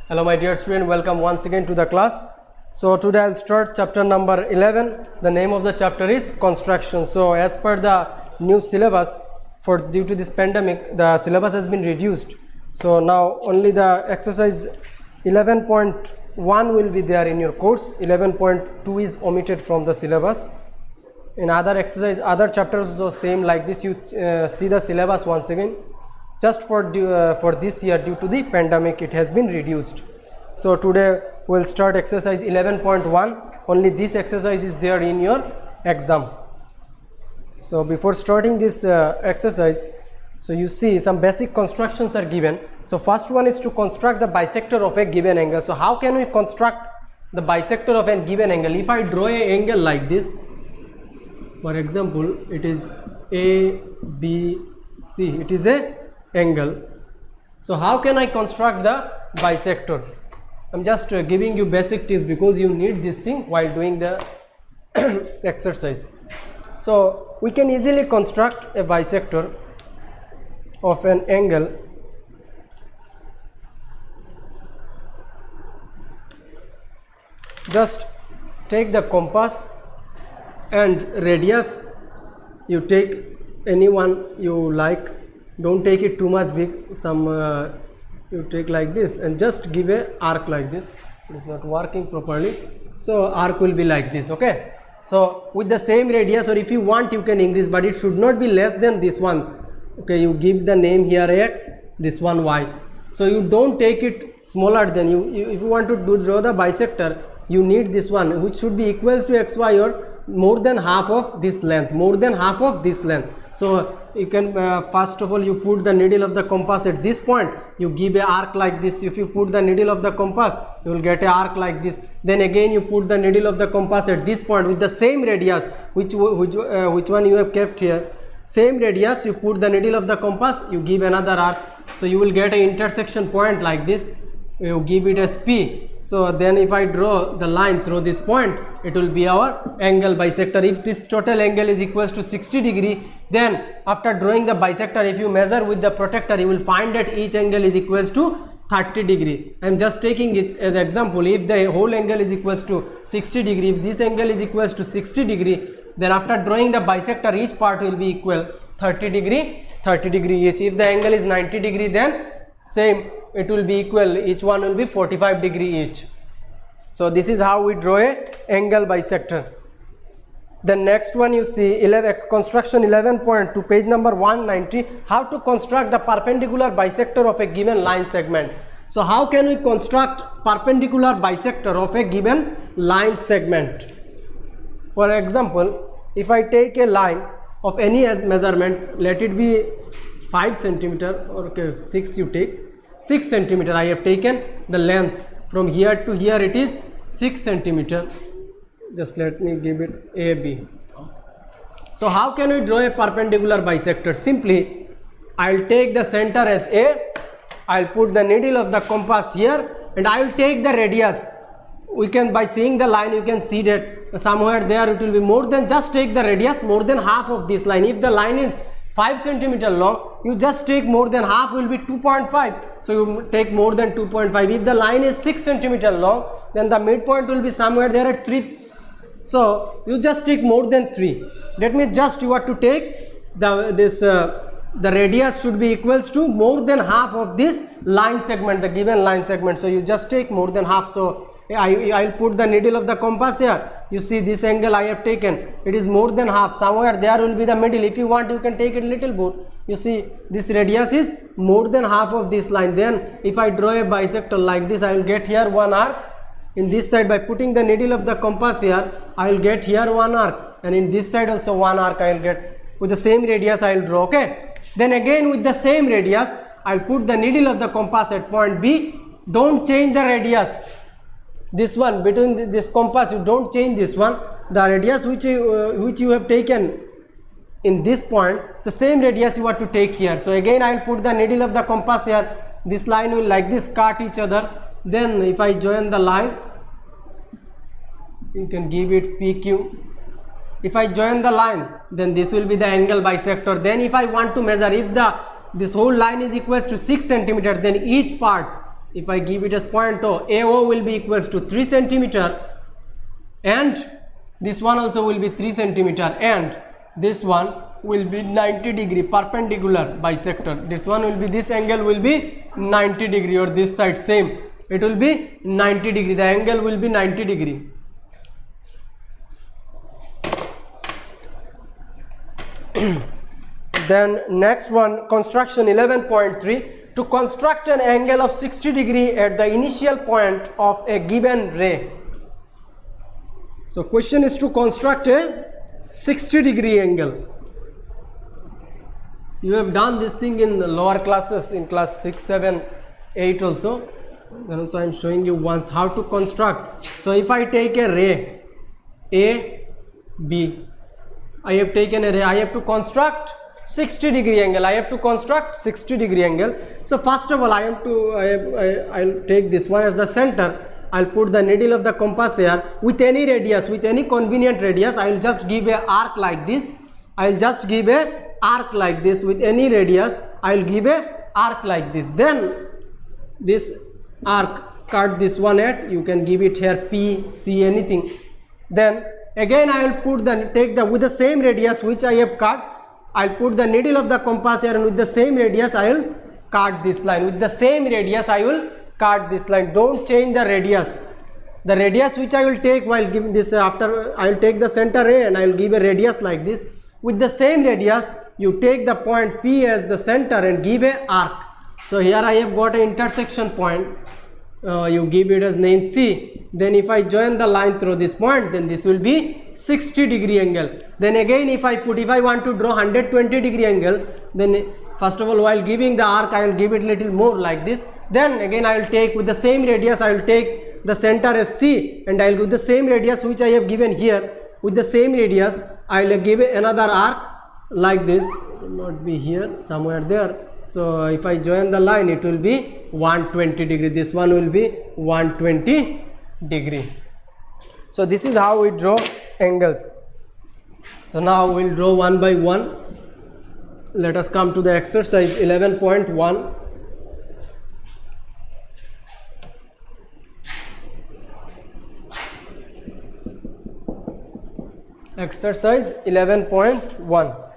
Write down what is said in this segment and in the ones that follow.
Hello my dear student, welcome once again to the class. So today I'll start chapter number 11. The name of the chapter is construction. So as per the new syllabus, due to this pandemic, the syllabus has been reduced. So now only the exercise 11.1 will be there in your course. 11.2 is omitted from the syllabus. In other exercise, other chapters also same like this. You see the syllabus once again. Just for this year, due to the pandemic, it has been reduced. So today we'll start exercise 11.1. Only this exercise is there in your exam. So before starting this exercise, so you see some basic constructions are given. So first one is to construct the bisector of a given angle. So how can we construct the bisector of a given angle? If I draw an angle like this, for example, it is A, B, C. It is a angle. So how can I construct the bisector? I'm just giving you basic tips because you need this thing while doing the exercise. So we can easily construct a bisector of an angle. Just take the compass and radius. You take any one you like. Don't take it too much big. You take like this and just give a arc like this. It is not working properly, so arc will be like this. Okay, so with the same radius, or if you want you can increase, but it should not be less than this one. Okay, you give the name here x, this one y. So you don't take it smaller than if you want to draw the bisector, you need this one which should be equal to xy or more than half of this length, So you can first of all you put the needle of the compass at this point, you give a arc like this. If you put the needle of the compass, you will get a arc like this. Then again you put the needle of the compass at this point with the same radius, which one you have kept here, same radius, you put the needle of the compass, you give another arc. So you will get an intersection point like this, you give it as P. So then if I draw the line through this point, it will be our angle bisector. If this total angle is equals to 60 degree, then after drawing the bisector, if you measure with the protractor, you will find that each angle is equals to 30 degree. I am just taking it as example. If the whole angle is equals to 60 degree, if this angle is equals to 60 degree, then after drawing the bisector, each part will be equal 30 degree each. If the angle is 90 degree, then same, it will be equal, each one will be 45 degree each. So this is how we draw a angle bisector. The next one you see, construction 11.2, page number 190, how to construct the perpendicular bisector of a given line segment. So how can we construct perpendicular bisector of a given line segment? For example, if I take a line of any measurement, let it be 5 centimeter, or okay, 6 you take, 6 centimeter I have taken the length from here to here, it is 6 centimeter. Just let me give it AB. So how can we draw a perpendicular bisector? Simply I'll take the center as A, I'll put the needle of the compass here, and I will take the radius. We can, by seeing the line, you can see that somewhere there it will be more than, just take the radius more than half of this line. If the line is 5 centimeter long, you just take more than half, will be 2.5. So you take more than 2.5. If the line is 6 centimeter long, then the midpoint will be somewhere there at 3. So you just take more than 3. That means just you have to take the radius should be equals to more than half of this line segment, the given line segment. So you just take more than half. So I'll put the needle of the compass here. You see this angle I have taken, it is more than half. Somewhere there will be the middle. If you want, you can take it little more. You see this radius is more than half of this line. Then if I draw a bisector like this, I will get here one arc. In this side, by putting the needle of the compass here, I will get here one arc, and in this side also one arc I will get. With the same radius I will draw. Okay, then again with the same radius I will put the needle of the compass at point B. Don't change the radius. This one between this compass, you don't change this one. The radius which you have taken in this point, the same radius you have to take here. So again I will put the needle of the compass here. This line will like this cut each other. Then if I join the line, you can give it PQ. If I join the line, then this will be the angle bisector. Then if I want to measure, if this whole line is equal to 6 centimeter, then each part if I give it as point O, AO will be equals to 3 centimeter, and this one also will be 3 centimeter, and this one will be 90 degree perpendicular bisector. This one will be, this angle will be 90 degree, or this side same, it will be 90 degree, the angle will be 90 degree. Then next one, construction 11.3. To construct an angle of 60 degree at the initial point of a given ray. So question is to construct a 60 degree angle. You have done this thing in the lower classes, in class 6, 7, 8 also. And also I am showing you once how to construct. So if I take a ray A, B, I have taken a ray, I have to construct 60 degree angle. I have to construct 60 degree angle. So first of all, I'll take this one as the center. I'll put the needle of the compass here with any radius, with any convenient radius. I will just give a arc like this. I will just give a arc like this with any radius. I will give a arc like this. Then this arc, cut this one at, you can give it here P, C, anything. Then again I will put the, with the same radius which I have cut, I'll put the needle of the compass here, and with the same radius I will cut this line. With the same radius I will cut this line. Don't change the radius. The radius which I will take while giving this, after I will take the center A and I will give a radius like this. With the same radius you take the point P as the center and give a arc. So here I have got an intersection point. You give it as name C. Then if I join the line through this point, then this will be 60 degree angle. Then again if I want to draw 120 degree angle, then first of all, while giving the arc I will give it little more like this. Then again I will take, with the same radius I will take the center as C, and I will give the same radius which I have given here. With the same radius I will give another arc like this. It will not be here, somewhere there. So if I join the line, it will be 120 degree. This one will be 120 degree. So this is how we draw angles. So now we will draw one by one. Let us come to the exercise 11.1. Exercise 11.1.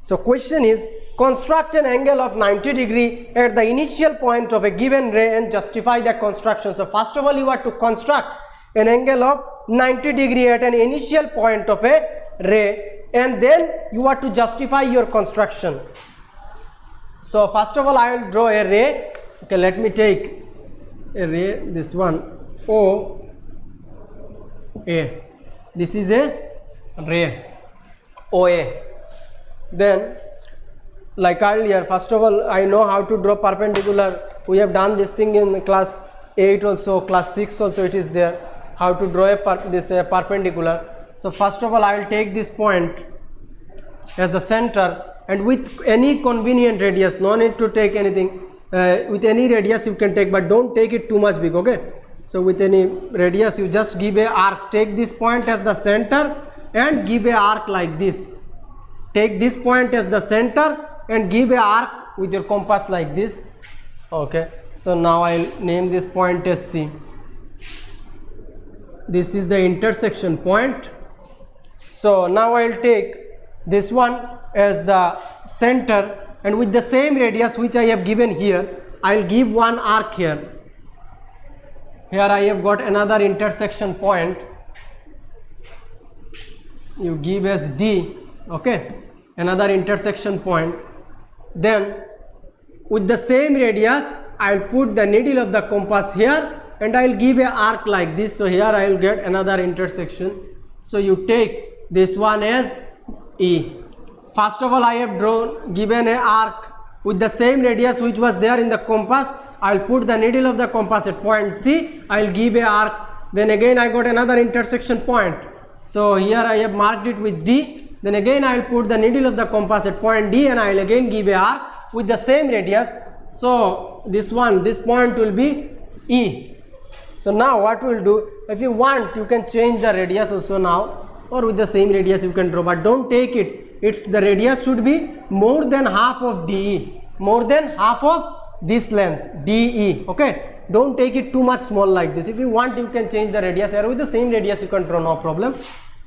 So question is, construct an angle of 90 degree at the initial point of a given ray and justify the construction. So first of all, you are to construct an angle of 90 degree at an initial point of a ray, and then you are to justify your construction. So first of all, I will draw a ray. Okay, let me take a ray, this one, O, A. This is a ray, OA. Then like earlier, first of all, I know how to draw perpendicular. We have done this thing in class 8 also, class 6 also it is there, how to draw a perpendicular. So first of all, I will take this point as the center, and with any convenient radius, no need to take anything, with any radius you can take, but don't take it too much big, okay? So with any radius you just give a arc. Take this point as the center and give a arc like this. Take this point as the center and give a arc with your compass like this. Okay, so now I'll name this point as C. This is the intersection point. So now I'll take this one as the center, and with the same radius which I have given here, I'll give one arc here. Here I have got another intersection point. You give as D, okay, another intersection point. Then with the same radius I will put the needle of the compass here, and I will give a arc like this. So here I will get another intersection. So you take this one as E. First of all, I have given a arc with the same radius which was there in the compass. I will put the needle of the compass at point C. I will give a arc. Then again I got another intersection point. So here I have marked it with D. Then again I will put the needle of the compass at point D, and I will again give a arc with the same radius. So this point will be E. So now what we will do, if you want you can change the radius also now, or with the same radius you can draw, but don't take it. The radius should be more than half of DE. More than half of this length DE. Okay, don't take it too much small like this. If you want, you can change the radius here. With the same radius you can draw, no problem.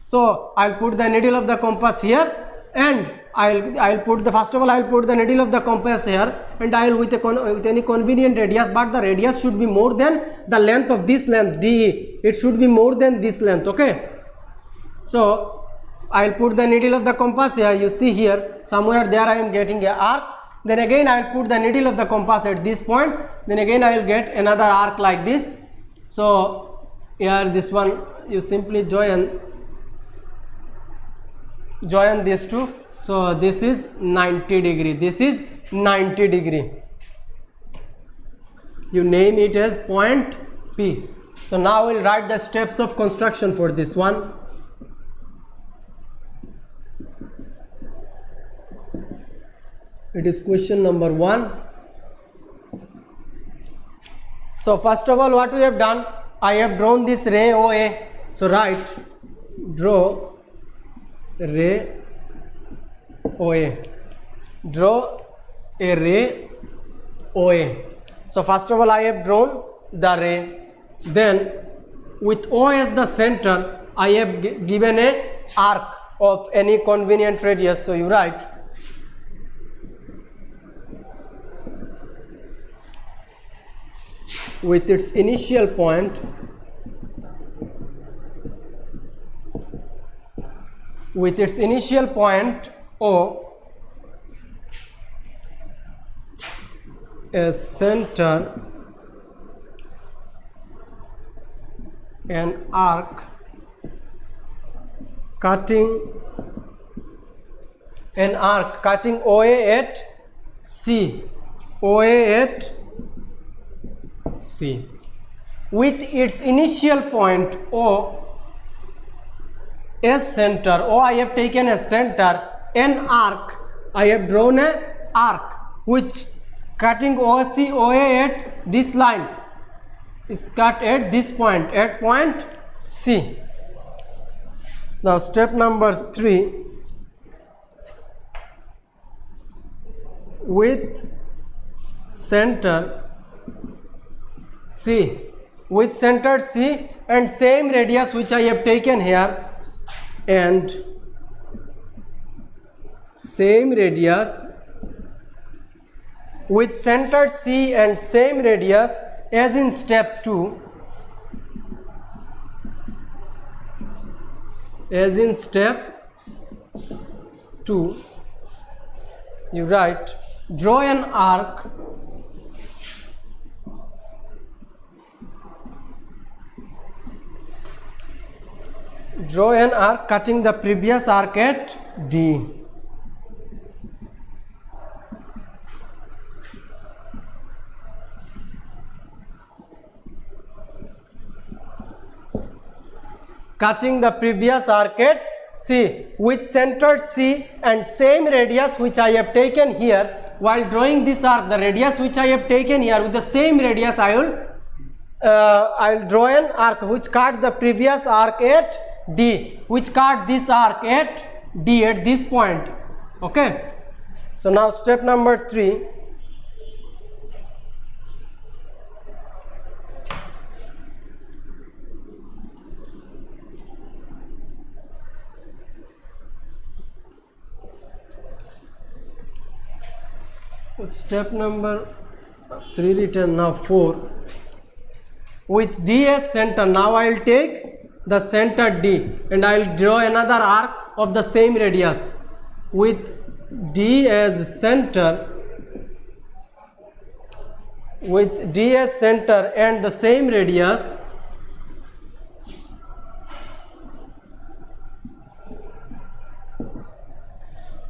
So I'll put the needle of the compass here, and I'll put the, first of all I'll put the needle of the compass here, and I'll with any convenient radius, but the radius should be more than the length of this length DE. It should be more than this length. Okay, so I'll put the needle of the compass here. You see here somewhere there I am getting a arc. Then again I'll put the needle of the compass at this point. Then again I will get another arc like this. So here this one you simply join these two. So this is 90 degree. This is 90 degree. You name it as point P. So now we'll write the steps of construction for this one. It is question number 1. So first of all, what we have done, I have drawn this ray OA. So write, draw ray OA. Draw a ray OA. So first of all, I have drawn the ray. Then with O as the center, I have given a arc of any convenient radius. So you write with its initial point O as center, an arc cutting OA at C. With its initial point O as center, O I have taken as center, an arc, I have drawn an arc which cutting OA at this line is cut at this point, at point C. Now step number 3, with center C, and same radius which I have taken here, and same radius with center C and same radius as in step 2. As in step 2, you write, draw an arc cutting the previous arc at D. Cutting the previous arc at C with center C and same radius which I have taken here. While drawing this arc, the radius which I have taken here, with the same radius I will draw an arc which cut the previous arc at D, which cut this arc at D at this point. Okay, so now step number 3, step number 3 written, now 4, with D as center. Now I will take the center D and I will draw another arc of the same radius with D as center, and the same radius,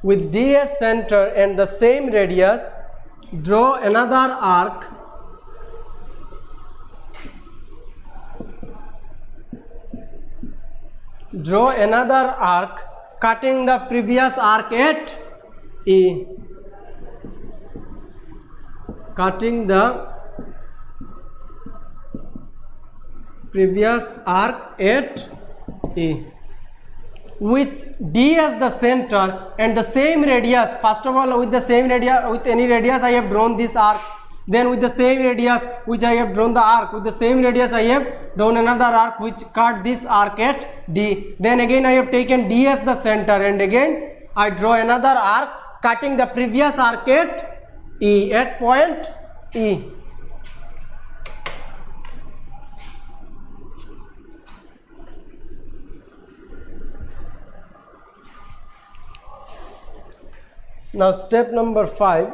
with D as center and the same radius, draw another arc cutting the previous arc at E. Cutting the previous arc at E. With D as the center and the same radius, first of all with the same radius, with any radius I have drawn this arc Then with the same radius which I have drawn the arc, with the same radius I have drawn another arc which cut this arc at D. Then again I have taken D as the center, and again I draw another arc cutting the previous arc at E, at point E. Now step number 5.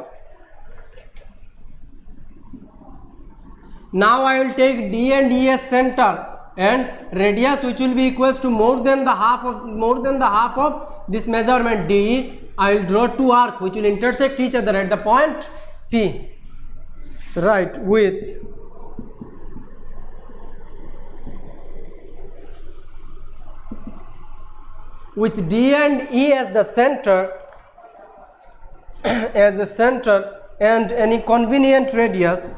Now I will take D and E as center and radius which will be equals to more than the half of this measurement DE. I will draw two arcs which will intersect each other at the point P. So right, with D and E as the center and any convenient radius,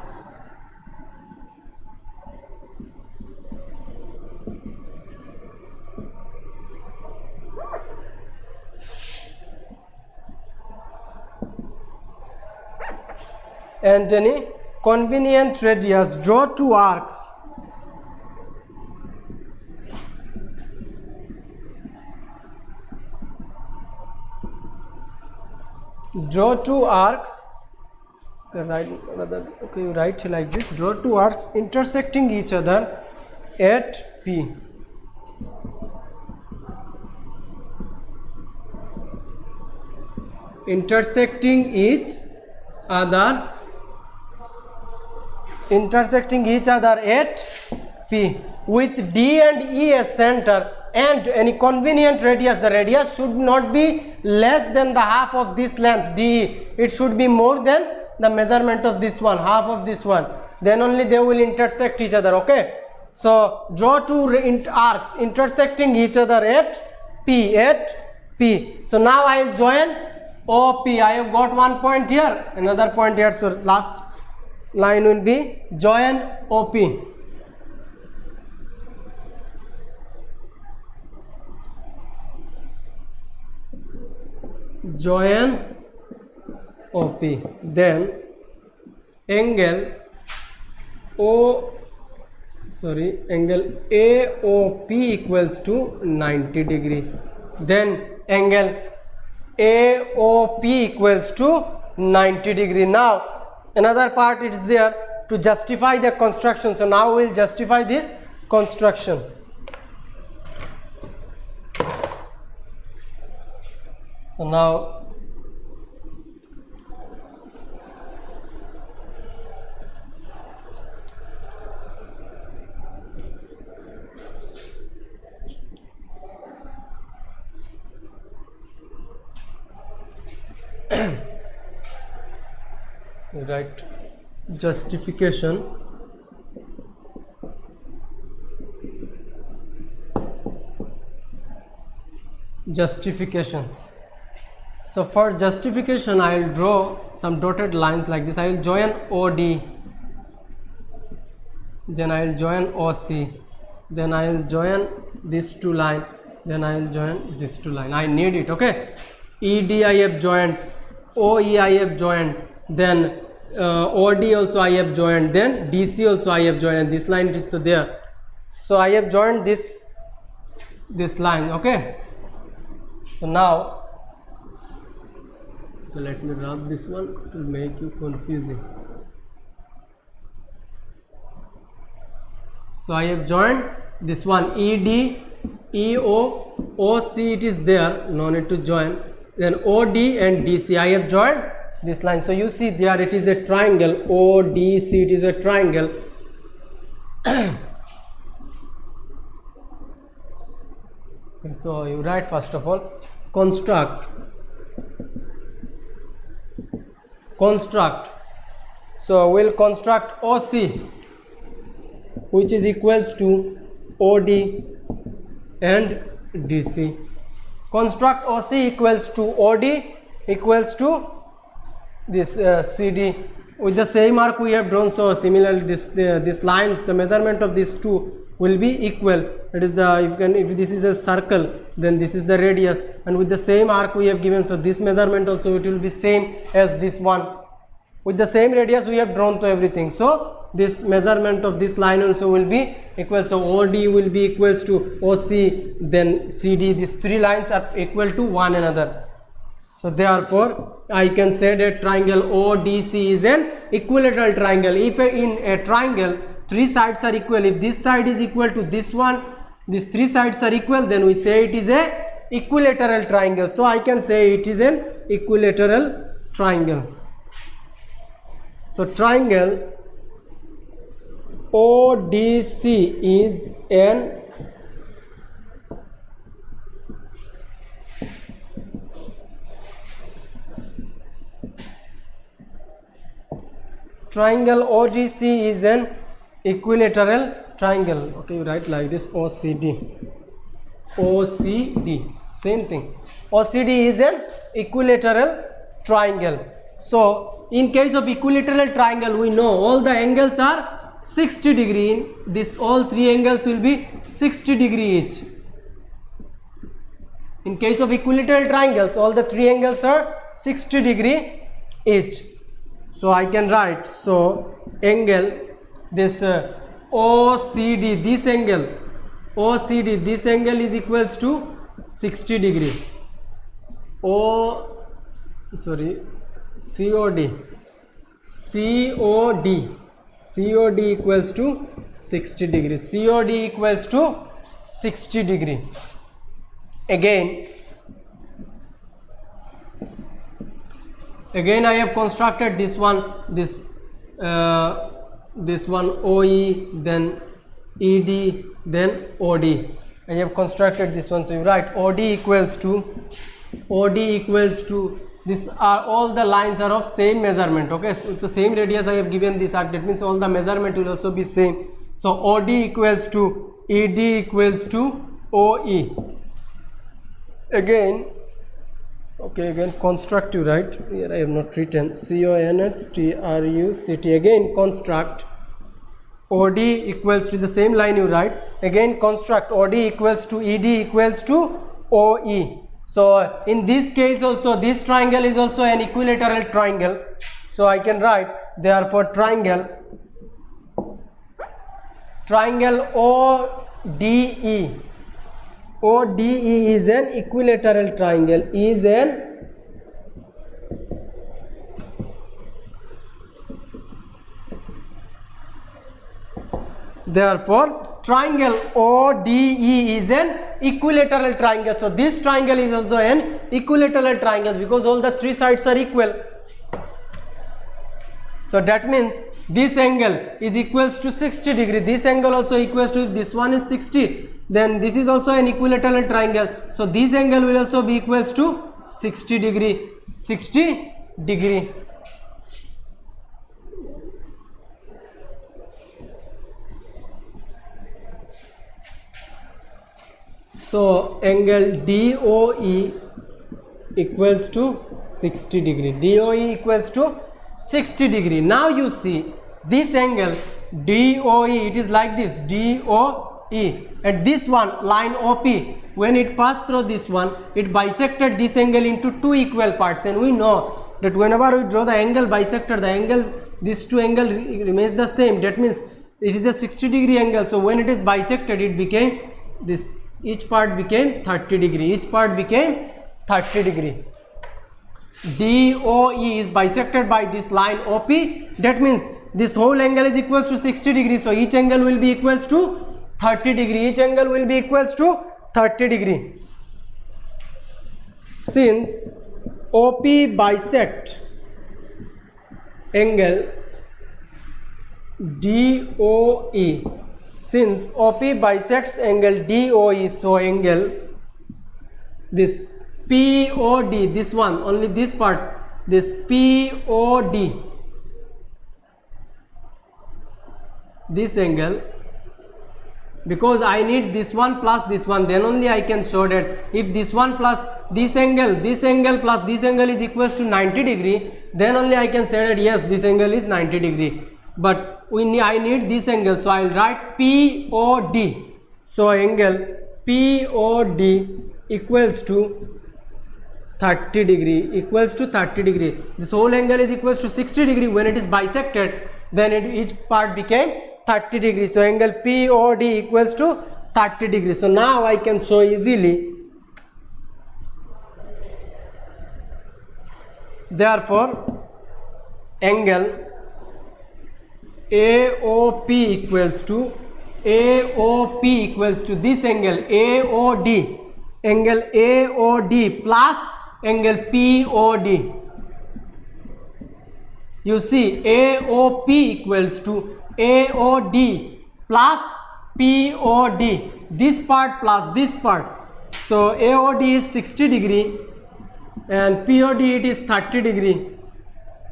draw two arcs write like this, draw two arcs intersecting each other at P. Intersecting each other at P with D and E as center and any convenient radius. The radius should not be less than the half of this length DE. It should be more than the measurement of this one, half of this one. Then only they will intersect each other. Okay. So draw two arcs intersecting each other at P. So now I will join OP. I have got one point here, another point here. So last line will be join OP. Join OP. Then angle AOP equals to 90 degree. Then angle AOP equals to 90 degree. Now another part is there to justify the construction. So now we will justify this construction. So now write justification. So for justification I will draw some dotted lines like this. I will join OD, then I will join OC, then I will join these two lines, then I will join this two line. I need it. Okay. ED I have joined, OE I have joined, then OD also I have joined, then DC also I have joined, and this line is to there. So I have joined this line. Okay. So now, so let me rub this one to make you confusing. So I have joined this one ED, EO, OC, it is there, no need to join. Then OD and DC I have joined this line. So you see there it is a triangle. ODC, it is a triangle. So you write first of all construct. So we'll construct OC which is equals to OD and DC. Construct OC equals to OD equals to this CD with the same arc we have drawn. So similarly this lines, the measurement of these two will be equal. That is if this is a circle, then this is the radius, and with the same arc we have given, so this measurement also it will be same as this one. with the same radius we have drawn to everything. So this measurement of this line also will be equal. So OD will be equals to OC, then CD. These three lines are equal to one another. So therefore I can say that triangle ODC is an equilateral triangle. If in a triangle three sides are equal, if this side is equal to this one, these three sides are equal, then we say it is a equilateral triangle. So I can say it is an equilateral triangle. So triangle ODC is an equilateral triangle. Okay, you write like this, OCD. Same thing. OCD is an equilateral triangle. So in case of equilateral triangle, we know all the angles are 60 degree. In this, all three angles will be 60 degree each. In case of equilateral triangles, all the three angles are 60 degree each. So I can write, so angle, this OCD, this angle, OCD, this angle is equals to 60 degree. COD equals to 60 degree. COD equals to 60 degree. Again I have constructed this one, this one OE, then ED, then OD. I have constructed this one. So you write OD equals to, this are all the lines are of same measurement. Okay, so it's the same radius I have given this arc, that means all the measurement will also be same. So OD equals to ED equals to OE. Again constructive, right? Here I have not written, CONSTRUCT. Again construct OD equals to the same line you write. Again construct OD equals to ED equals to OE. So in this case also, this triangle is also an equilateral triangle. So I can write, therefore triangle ODE is an equilateral triangle, therefore triangle ODE is an equilateral triangle. So this triangle is also an equilateral triangle because all the three sides are equal. So that means this angle is equals to 60 degree. This angle also equals to, if this one is 60, then this is also an equilateral triangle. So this angle will also be equals to 60 degree. So angle DOE equals to 60 degree. DOE equals to 60 degree. Now you see this angle DOE, it is like this, DOE, and this one line OP, when it passed through this one, it bisected this angle into two equal parts, and we know that whenever we draw the angle bisected, the angle, these two angle remains the same. That means it is a 60 degree angle. So when it is bisected, it became this, each part became 30 degree. DOE is bisected by this line OP. That means this whole angle is equals to 60 degree. So each angle will be equals to 30 degree. Since OP bisect angle DOE, since OP bisects angle DOE, so angle this POD, this one, only this part, this POD, this angle, because I need this one plus this one, then only I can show that if this one plus this angle plus this angle is equals to 90 degree, then only I can say that yes, this angle is 90 degree. But I need this angle, so I will write POD. So angle POD equals to 30 degree equals to 30 degree. This whole angle is equals to 60 degree. When it is bisected, then each part became 30 degree. So angle POD equals to 30 degree. So now I can show easily. Therefore angle AOP equals to this angle AOD, angle AOD plus angle POD. You see AOP equals to AOD plus POD, this part plus this part. So AOD is 60 degree and POD it is 30 degree.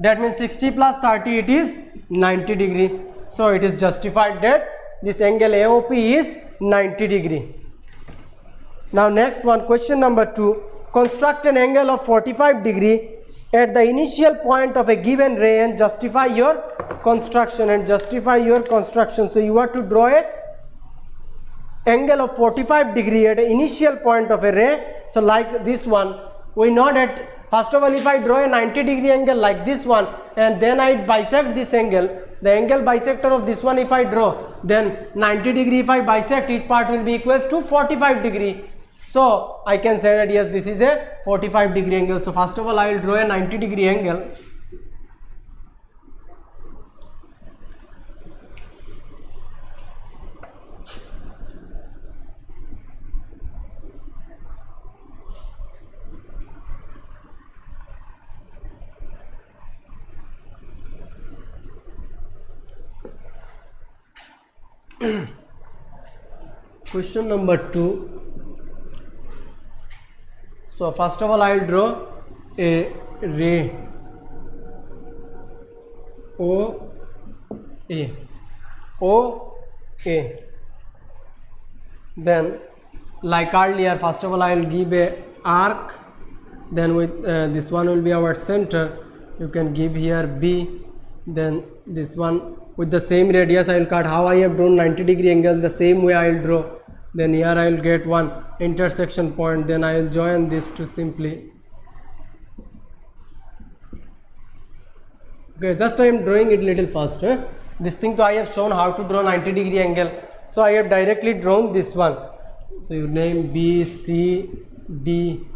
That means 60 plus 30 it is 90 degree. So it is justified that this angle AOP is 90 degree. Now next one, question number 2. Construct an angle of 45 degree at the initial point of a given ray and justify your construction. So you have to draw a angle of 45 degree at the initial point of a ray. So like this one, we know that first of all, if I draw a 90 degree angle like this one and then I bisect this angle, the angle bisector of this one if I draw, then 90 degree if I bisect, each part will be equals to 45 degree. So I can say that yes, this is a 45 degree angle. So first of all, I will draw a 90 degree angle. Question number 2. So first of all, I will draw a ray OA. Then like earlier, first of all I will give a arc, then with this one will be our center. You can give here B, then this one with the same radius I will cut. How I have drawn 90 degree angle, the same way I will draw. Then here I will get one intersection point, then I will join this to simply. Okay, just I am drawing it little faster. This thing, so I have shown how to draw 90 degree angle. So I have directly drawn this one. So you name B, C, D.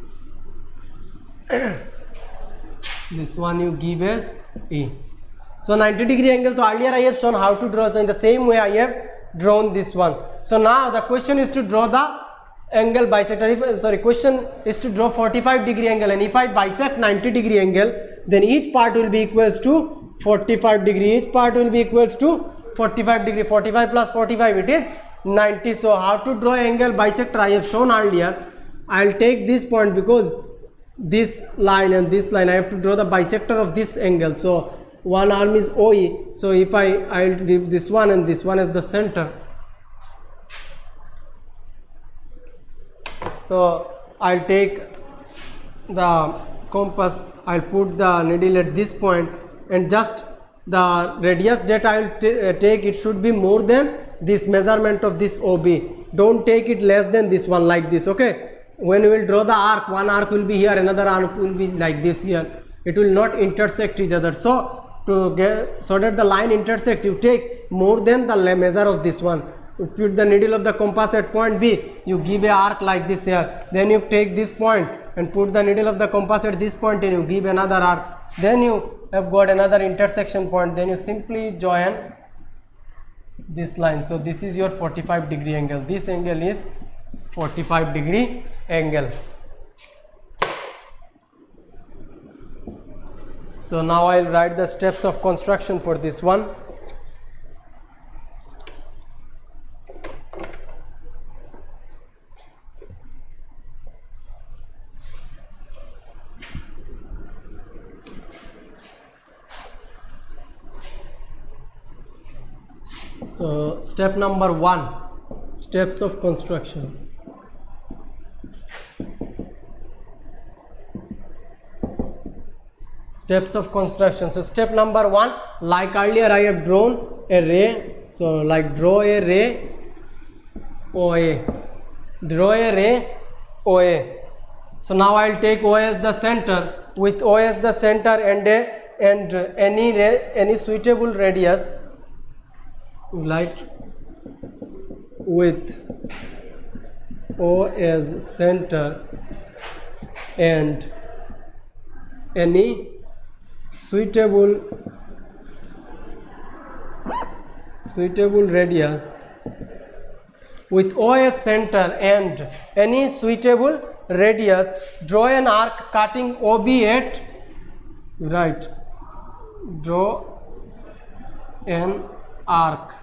This one you give as E. So 90 degree angle, so earlier I have shown how to draw. So in the same way I have drawn this one. So now the question is to draw the angle bisector. Question is to draw 45 degree angle, and if I bisect 90 degree angle, then each part will be equals to 45 degree. Each part will be equals to 45 degree. 45 plus 45 it is 90. So how to draw angle bisector I have shown earlier. I will take this point because this line and this line I have to draw the bisector of this angle. So one arm is OE. So if I will give this one and this one as the center. So I'll take the compass, I'll put the needle at this point, and just the radius that I'll take, it should be more than this measurement of this OB. Don't take it less than this one, like this. Okay, when we will draw the arc, one arc will be here, another arc will be like this here. It will not intersect each other. So that the line intersect, you take more than the measure of this one. You put the needle of the compass at point B, you give a arc like this here. Then you take this point and put the needle of the compass at this point and you give another arc. Then you have got another intersection point. Then you simply join this line. So this is your 45 degree angle. This angle is 45 degree angle. So now I will write the steps of construction for this one. So step number 1, steps of construction. Steps of construction. So step number 1, like earlier I have drawn a ray. So like draw a ray OA. Draw a ray OA. So now I'll take O as the center. With O as the center and any suitable radius, like with O as center and any suitable radius, with O as center and any suitable radius, draw an arc cutting OB at, right, draw an arc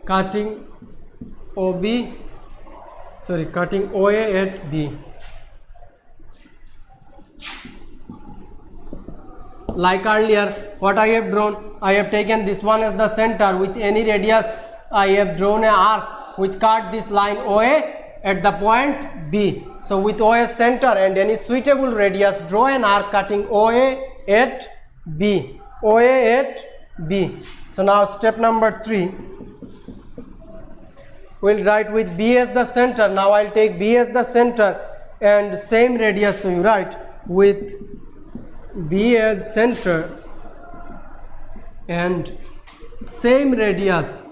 cutting OA at B. Like earlier, what I have drawn, I have taken this one as the center. With any radius, I have drawn an arc which cut this line OA at the point B. So with O as center and any suitable radius, draw an arc cutting OA at B. OA at B. So now step number 3. We'll write with B as the center. Now I'll take B as the center and same radius. So you write with B as center and same radius.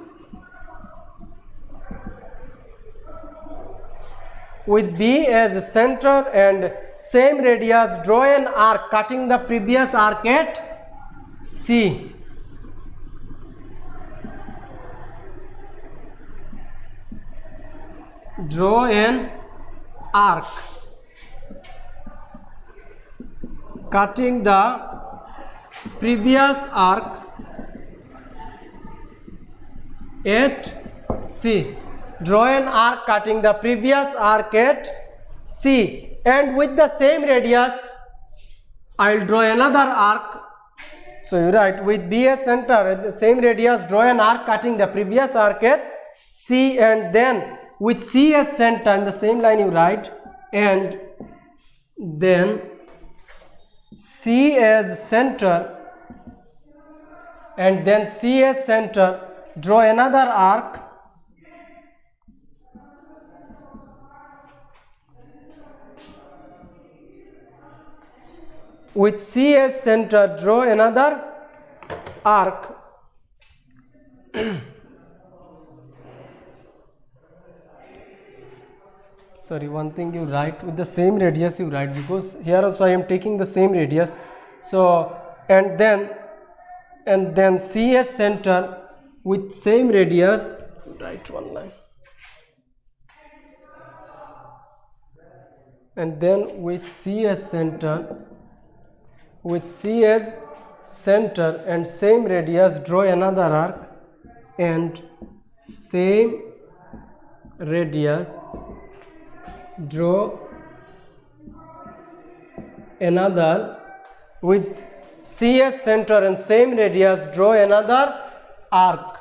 With B as center and same radius, draw an arc cutting the previous arc at C. Draw an arc cutting the previous arc at C. Draw an arc cutting the previous arc at C, and with the same radius I'll draw another arc. So you write with B as center at the same radius, draw an arc cutting the previous arc at C, and then with C as center in the same line you write, and then C as center and then C as center, draw another arc with C as center, draw another arc sorry, one thing you write with the same radius you write, because here also I am taking the same radius. So and then C as center with same radius, write one line, and then with C as center and same radius, draw another arc, and same radius, draw another, with C as center and same radius, draw another arc.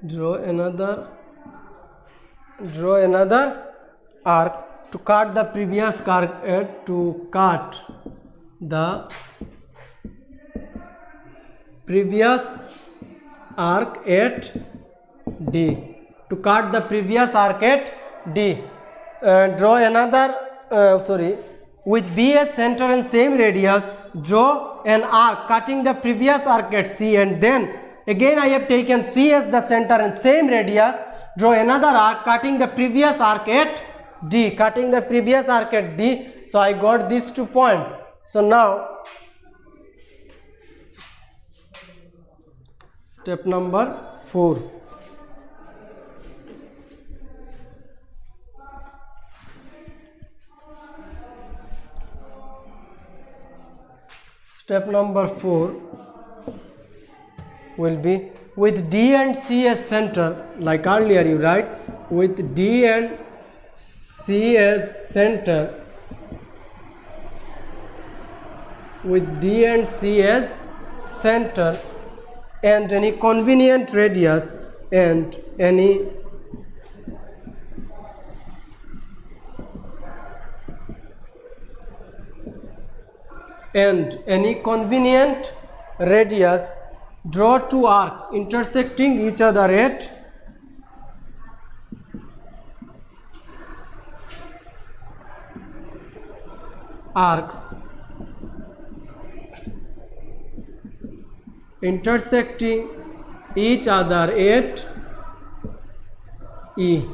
Draw another arc to cut the previous arc at D. To cut the previous arc at D. Draw another, with B as center and same radius, draw an arc cutting the previous arc at C, and then again I have taken C as the center and same radius, draw another arc cutting the previous arc at D. So I got these 2 points. So now step number 4. Step number 4 will be with D and C as center. Like earlier you write with D and C as center, and any convenient radius and any and any convenient radius, draw two arcs intersecting each other at arcs intersecting each other at E.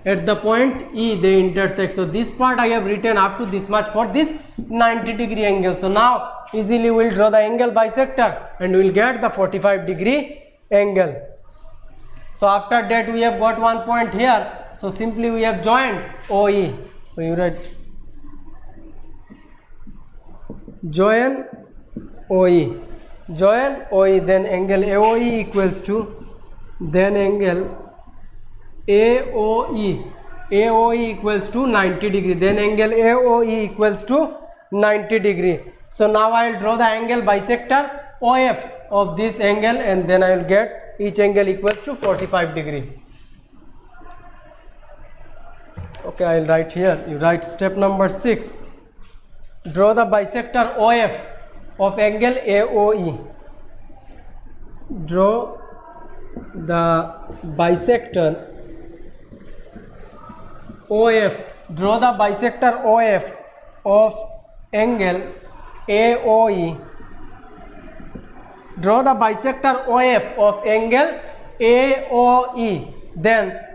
At the point E they intersect. So this part I have written up to this much for this 90-degree angle. So now easily we will draw the angle bisector and we will get the 45-degree angle. So after that we have got one point here. So simply we have joined OE. So you write join OE. Join OE, then angle AOE equals to, then angle AOE equals to 90 degree, then angle AOE equals to 90 degree. So now I will draw the angle bisector OF of this angle and then I will get each angle equals to 45 degree. Okay, I will write here. You write step number 6. Draw the bisector OF of angle AOE. Draw the bisector OF. Draw the bisector OF of angle AOE. Draw the bisector OF of angle AOE. Then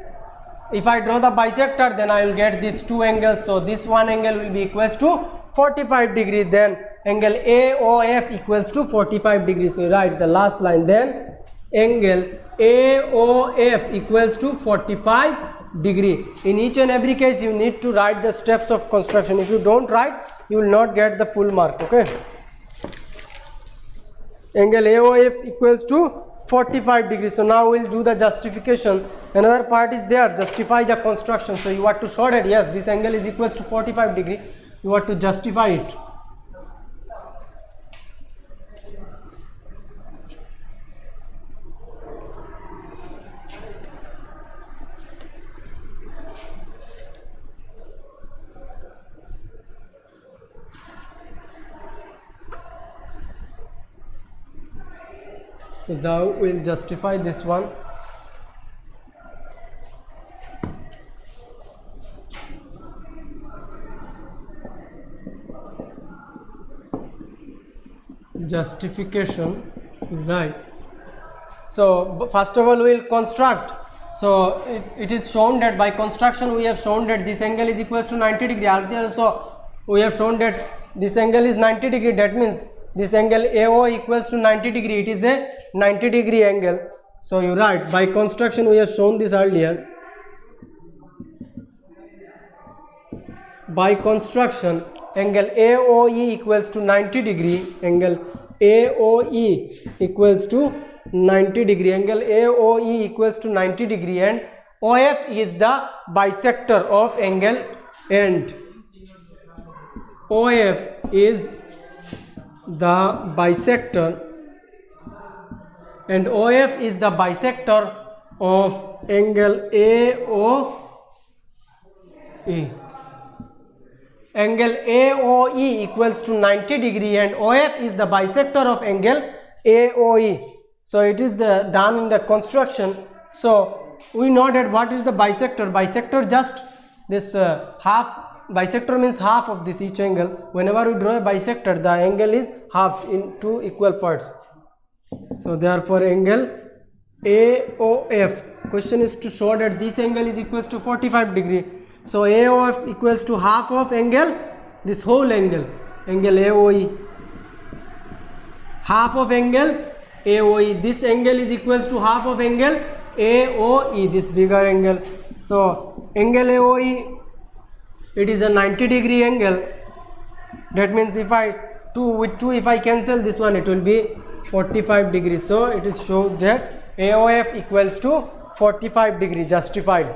if I draw the bisector, then I will get these two angles. So this one angle will be equals to 45 degree. Then angle AOF equals to 45 degrees. So write the last line. Then angle AOF equals to 45 degree. In each and every case you need to write the steps of construction. If you don't write, you will not get the full mark. Okay. Angle AOF equals to 45 degrees. So now we will do the justification. Another part is there, justify the construction. So you have to show that yes, this angle is equals to 45 degree. You have to justify it. So now we will justify this one. Justification, right. So first of all we will construct. So it is shown that by construction we have shown that this angle is equals to 90 degree. Also we have shown that this angle is 90 degree. That means this angle AO equals to 90 degree. It is a 90 degree angle. So you write by construction we have shown this earlier. By construction angle AOE equals to 90 degree. Angle AOE equals to 90 degree. Angle AOE equals to 90 degree and OF is the bisector of angle and OF is the bisector and OF is the bisector of angle AOE. Angle AOE equals to 90 degree and OF is the bisector of angle AOE. So it is done in the construction. So we know that what is the bisector. Bisector just this half. Bisector means half of this each angle. Whenever we draw a bisector, the angle is halved in two equal parts. So therefore angle AOF. Question is to show that this angle is equals to 45 degree. So AOF equals to half of angle, this whole angle, angle AOE. Half of angle AOE. This angle is equals to half of angle AOE, this bigger angle. So angle AOE, it is a 90 degree angle. That means if I 2 with 2 if I cancel this one, it will be 45 degrees. So it is shows that AOF equals to 45 degree, justified.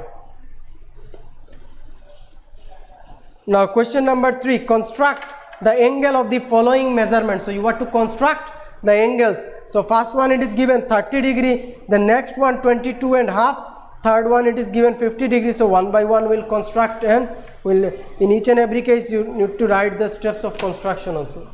Now question number 3, construct the angle of the following measurement. So you have to construct the angles. So first one it is given 30 degree, the next one 22 and half, third one it is given 50 degree. So one by one we'll construct and will in each and every case you need to write the steps of construction also.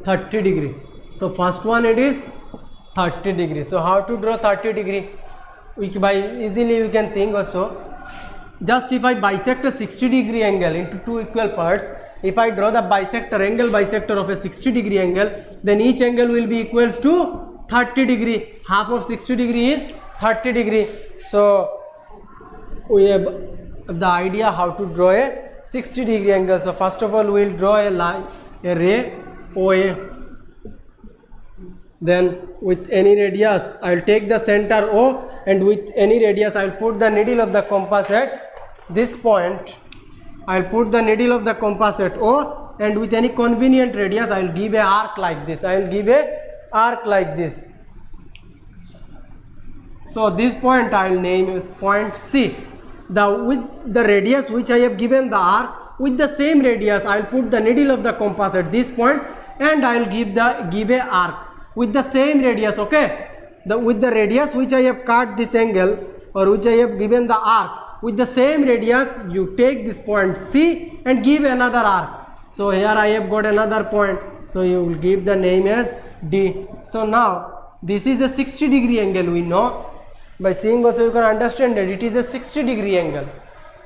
30 degree. So first one it is 30 degree. So how to draw 30 degree? By easily you can think also. Just if I bisect a 60 degree angle into two equal parts, if I draw the angle bisector of a 60 degree angle, then each angle will be equals to 30 degree. Half of 60 degree is 30 degree. So we have the idea how to draw a 60 degree angle. So first of all we will draw a line, a ray OA. Then with any radius I will take the center O, and with any radius I will put the needle of the compass at this point. I will put the needle of the compass at O, and with any convenient radius I will give a arc like this. I will give a arc like this. So this point I will name as point C. With the radius which I have given the arc, with the same radius I will put the needle of the compass at this point, and I will give a arc with the same radius. Okay, with the radius which I have cut this angle, or which I have given the arc, with the same radius you take this point C and give another arc. So here I have got another point, so you will give the name as D. So now this is a 60 degree angle. We know by seeing also you can understand that it is a 60 degree angle.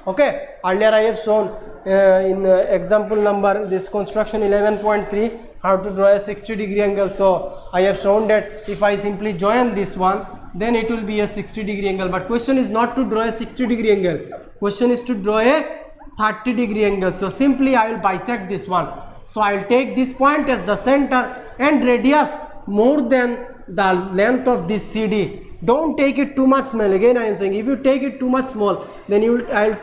Okay, earlier I have shown in example number this construction 11.3 how to draw a 60 degree angle. So I have shown that if I simply join this one, then it will be a 60 degree angle. But question is not to draw a 60 degree angle, question is to draw a 30 degree angle. So simply I will bisect this one. So I will take this point as the center and radius more than the length of this CD. Don't take it too much small. Again I am saying, if you take it too much small, then I will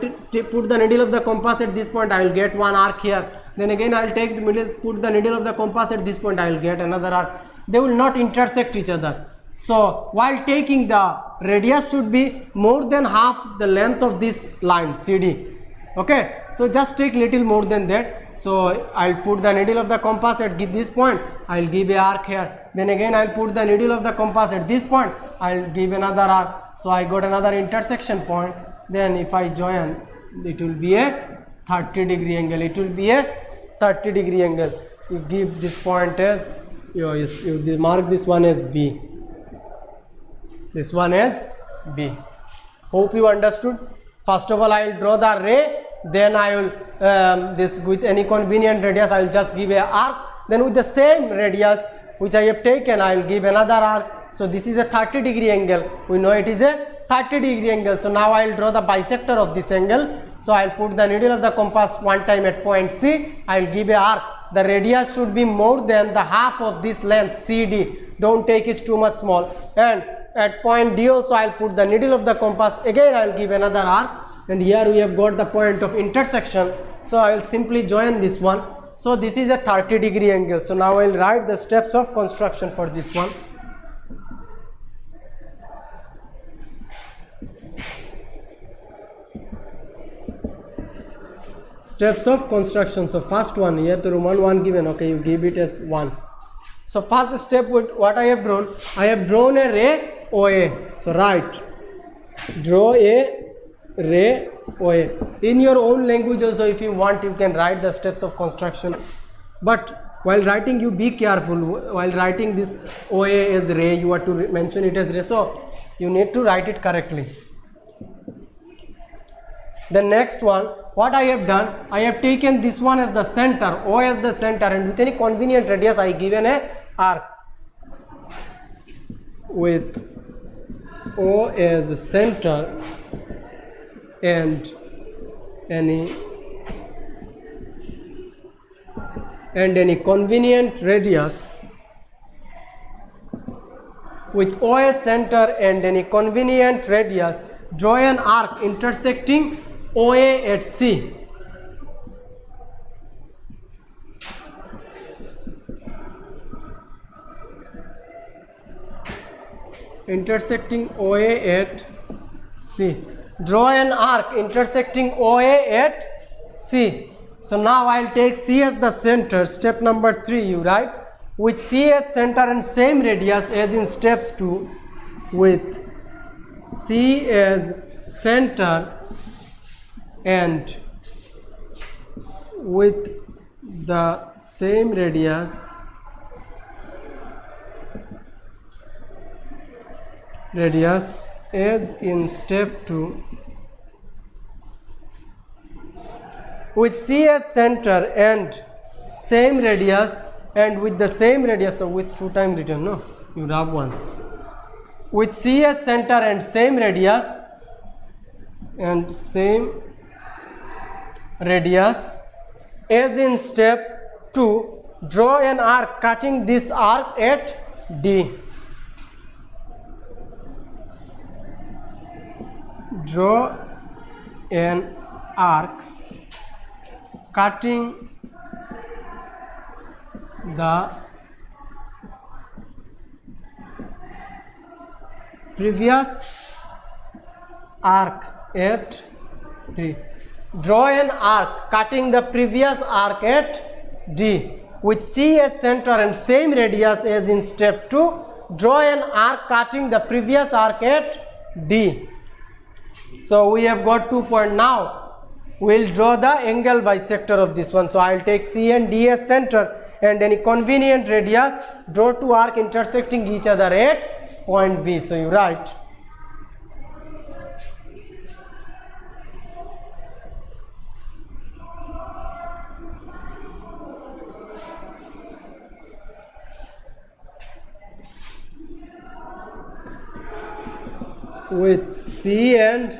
put the needle of the compass at this point, I will get one arc here. Then again I will take the middle, put the needle of the compass at this point, I will get another arc. They will not intersect each other. So while taking, the radius should be more than half the length of this line CD. Okay, so just take little more than that. So I will put the needle of the compass at this point, I will give a arc here. Then again I will put the needle of the compass at this point, I will give another arc. So I got another intersection point. Then if I join, it will be a 30 degree angle. It will be a 30 degree angle. You give this point as, you mark this one as B. This one as B. Hope you understood. First of all I will draw the ray. Then I will this with any convenient radius I will just give a arc. Then with the same radius which I have taken I will give another arc. So this is a 30 degree angle. We know it is a 30 degree angle. So now I will draw the bisector of this angle. So I will put the needle of the compass one time at point C. I will give a arc. The radius should be more than the half of this length CD. Don't take it too much small. And at point D also I will put the needle of the compass. Again I will give another arc. And here we have got the point of intersection. So I will simply join this one. So this is a 30 degree angle. So now I will write the steps of construction for this one. Steps of construction. So first one, here the Roman 1 given. Okay, you give it as 1. So first step, with what I have drawn a ray OA. So write, draw a ray OA. In your own language also, if you want, you can write the steps of construction. But while writing, you be careful. While writing this OA as ray, you have to mention it as ray. So you need to write it correctly. The next one, what I have done, I have taken this one as the center, O as the center, and with any convenient radius I given a arc. With O as the center and any convenient radius, with O as center and any convenient radius, draw an arc intersecting OA at C. Intersecting OA at C. Draw an arc intersecting OA at C. So now I will take C as the center. Step number 3, you write, with C as center and same radius as in steps 2, with C as center and with the same radius radius as in step 2 with C as center and same radius and with the same radius, so with 2 times written, no, you rub once, with C as center and same radius as in step 2, draw an arc cutting this arc at D. Draw an arc cutting the previous arc at D. Draw an arc cutting the previous arc at D with C as center and same radius as in step 2. Draw an arc cutting the previous arc at D. So we have got 2 points. Now we will draw the angle bisector of this one. So I will take C and D as center and any convenient radius, draw 2 arcs intersecting each other at point B. So you write with C and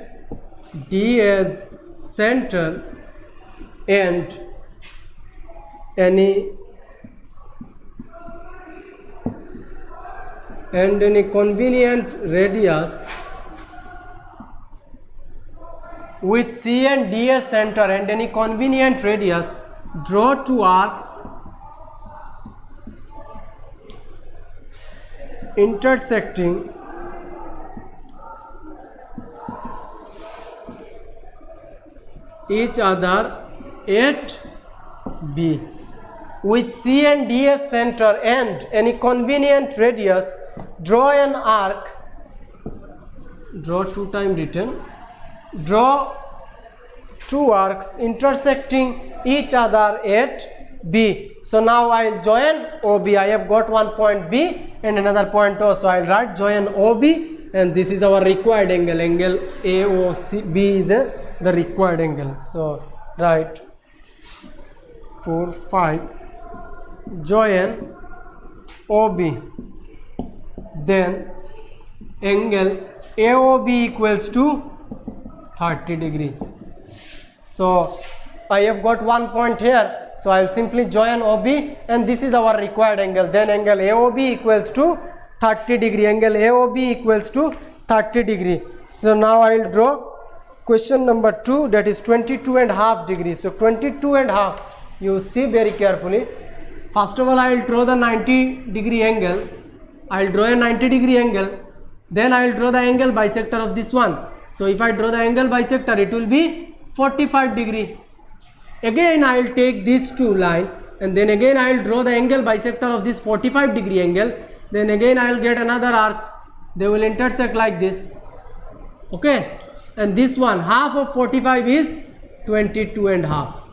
D as center and any convenient radius with C and D as center and any convenient radius, draw 2 arcs intersecting each other at B. With C and D as center and any convenient radius, draw an arc, draw 2 times written, draw 2 arcs intersecting each other at B. So now I will join OB. I have got one point B and another point O. So I will write join OB, and this is our required angle. Angle AOB is the required angle. So write 4, 5. Join OB, then angle AOB equals to 30 degree. So I have got 1 point here, so I will simply join OB, and this is our required angle. Then angle AOB equals to 30 degree. Angle AOB equals to 30 degree. So now I will draw question number 2, that is 22.5 degrees. So 22.5, you see very carefully. First of all, I will draw the 90 degree angle. I will draw a 90 degree angle. Then I will draw the angle bisector of this one. So if I draw the angle bisector, it will be 45 degree. Again I will take these 2 lines, and then again I will draw the angle bisector of this 45 degree angle. Then again I will get another arc. They will intersect like this. Okay. And this one, half of 45 is 22.5.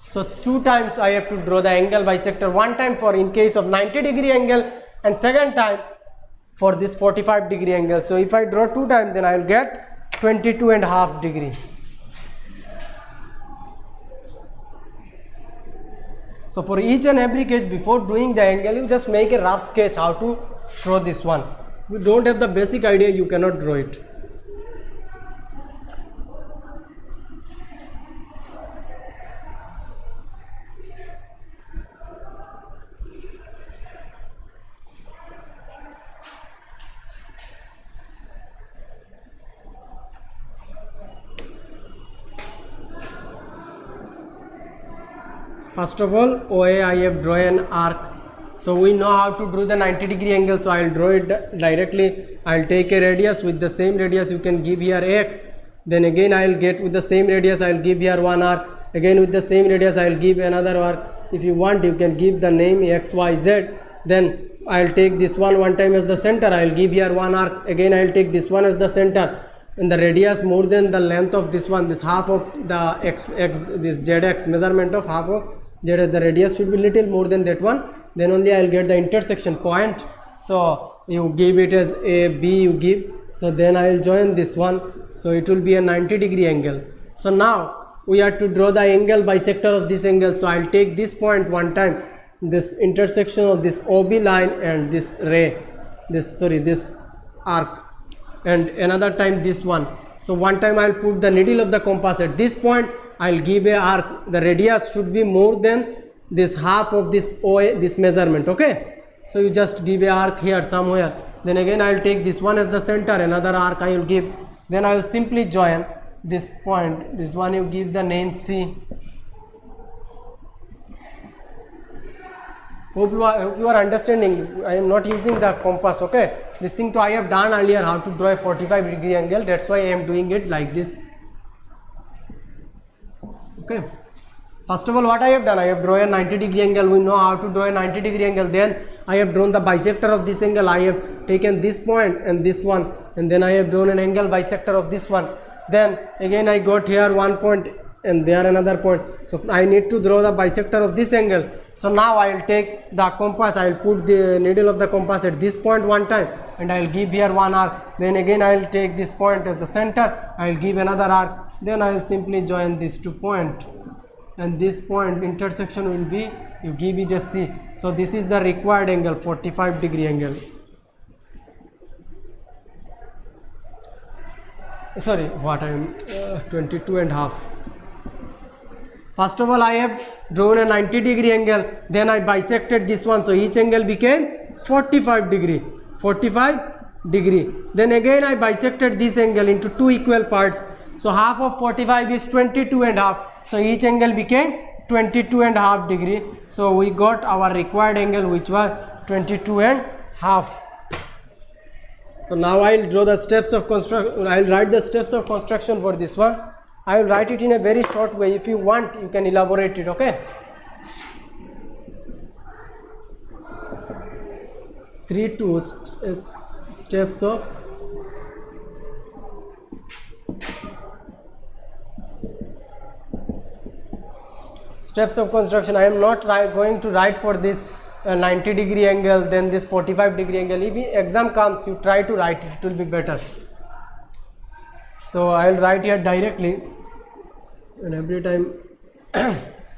So 2 times I have to draw the angle bisector. 1 time for in case of 90 degree angle, and 2nd time for this 45 degree angle. So if I draw 2 times, then I will get 22.5 degree. So for each and every case, before doing the angle, you just make a rough sketch how to draw this one. If you don't have the basic idea, you cannot draw it. First of all, OA I have drawn an arc. So we know how to draw the 90 degree angle. So I will draw it directly. I will take a radius. With the same radius you can give here X. Then again I will get with the same radius I will give here 1 arc. Again with the same radius I will give another arc. If you want, you can give the name XYZ. Then I will take this one time as the center. I will give here 1 arc. Again I will take this one as the center. And the radius more than the length of this one, this half of the this ZX, measurement of half of ZX, the radius should be little more than that one. Then only I will get the intersection point. So you give it as a B you give. So then I will join this one, so it will be a 90-degree angle. So now we have to draw the angle bisector of this angle. So I will take this point one time, this intersection of this OB line and this ray, this arc, and another time this one. So one time I will put the needle of the compass at this point, I will give a arc. The radius should be more than this half of this OA, this measurement. Okay, so you just give a arc here somewhere. Then again I will take this one as the center, another arc I will give. Then I will simply join this point, this one you give the name C. Hope you are understanding. I am not using the compass. Okay, this thing I have done earlier, how to draw a 45-degree angle. That's why I am doing it like this. Okay, first of all, what I have done, I have drawn a 90-degree angle. We know how to draw a 90-degree angle. Then I have drawn the bisector of this angle. I have taken this point and this one, and then I have drawn an angle bisector of this one. Then again I got here one point and there another point. So I need to draw the bisector of this angle. So now I will take the compass, I will put the needle of the compass at this point one time, and I will give here one arc. Then again I will take this point as the center, I will give another arc. Then I will simply join these 2 points, and this point intersection will be, you give it a C. So this is the required angle, 45-degree angle. Sorry, what I am 22.5. First of all, I have drawn a 90-degree angle, then I bisected this one, so each angle became 45 degree. Then again I bisected this angle into 2 equal parts, so half of 45 is 22.5, so each angle became 22.5 degree. So we got our required angle, which was 22.5. So now I will draw the steps of construction. I will write the steps of construction for this one. I will write it in a very short way. If you want, you can elaborate it. Okay, 3 steps of construction. I am not going to write for this 90-degree angle, then this 45-degree angle. If exam comes, you try to write it, it will be better. So I will write here directly, and every time.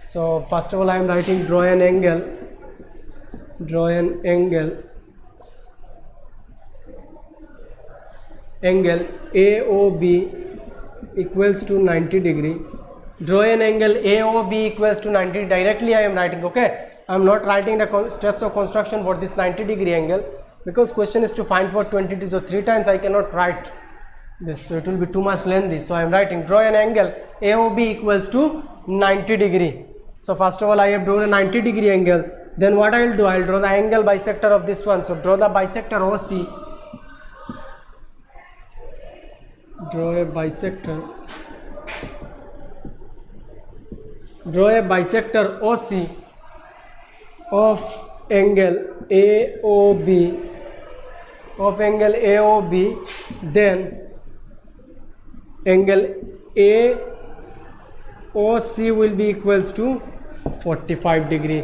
So first of all, I am writing draw an angle AOB equals to 90 degree. Draw an angle AOB equals to 90. Directly I am writing. Okay, I am not writing the steps of construction for this 90-degree angle, because question is to find for 22. So 3 times I cannot write this, so it will be too much lengthy. So I am writing draw an angle AOB equals to 90 degree. So first of all, I have drawn a 90-degree angle. Then what I will do, I will draw the angle bisector of this one. So draw the bisector OC. Draw a bisector OC of angle AOB, then angle AOC will be equals to 45 degree.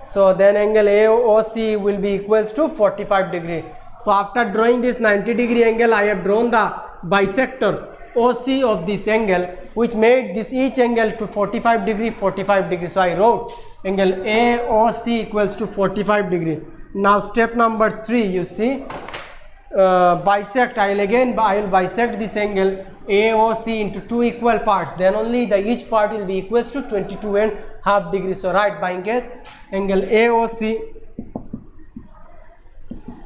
So then angle AOC will be equals to 45 degree. So after drawing this 90-degree angle, I have drawn the bisector OC of this angle, which made this each angle to 45 degree. So I wrote angle AOC equals to 45 degree. Now step number 3, you see, bisect. I will bisect this angle AOC into 2 equal parts. Then only each part will be equals to 22.5 degrees. So write by angle AOC,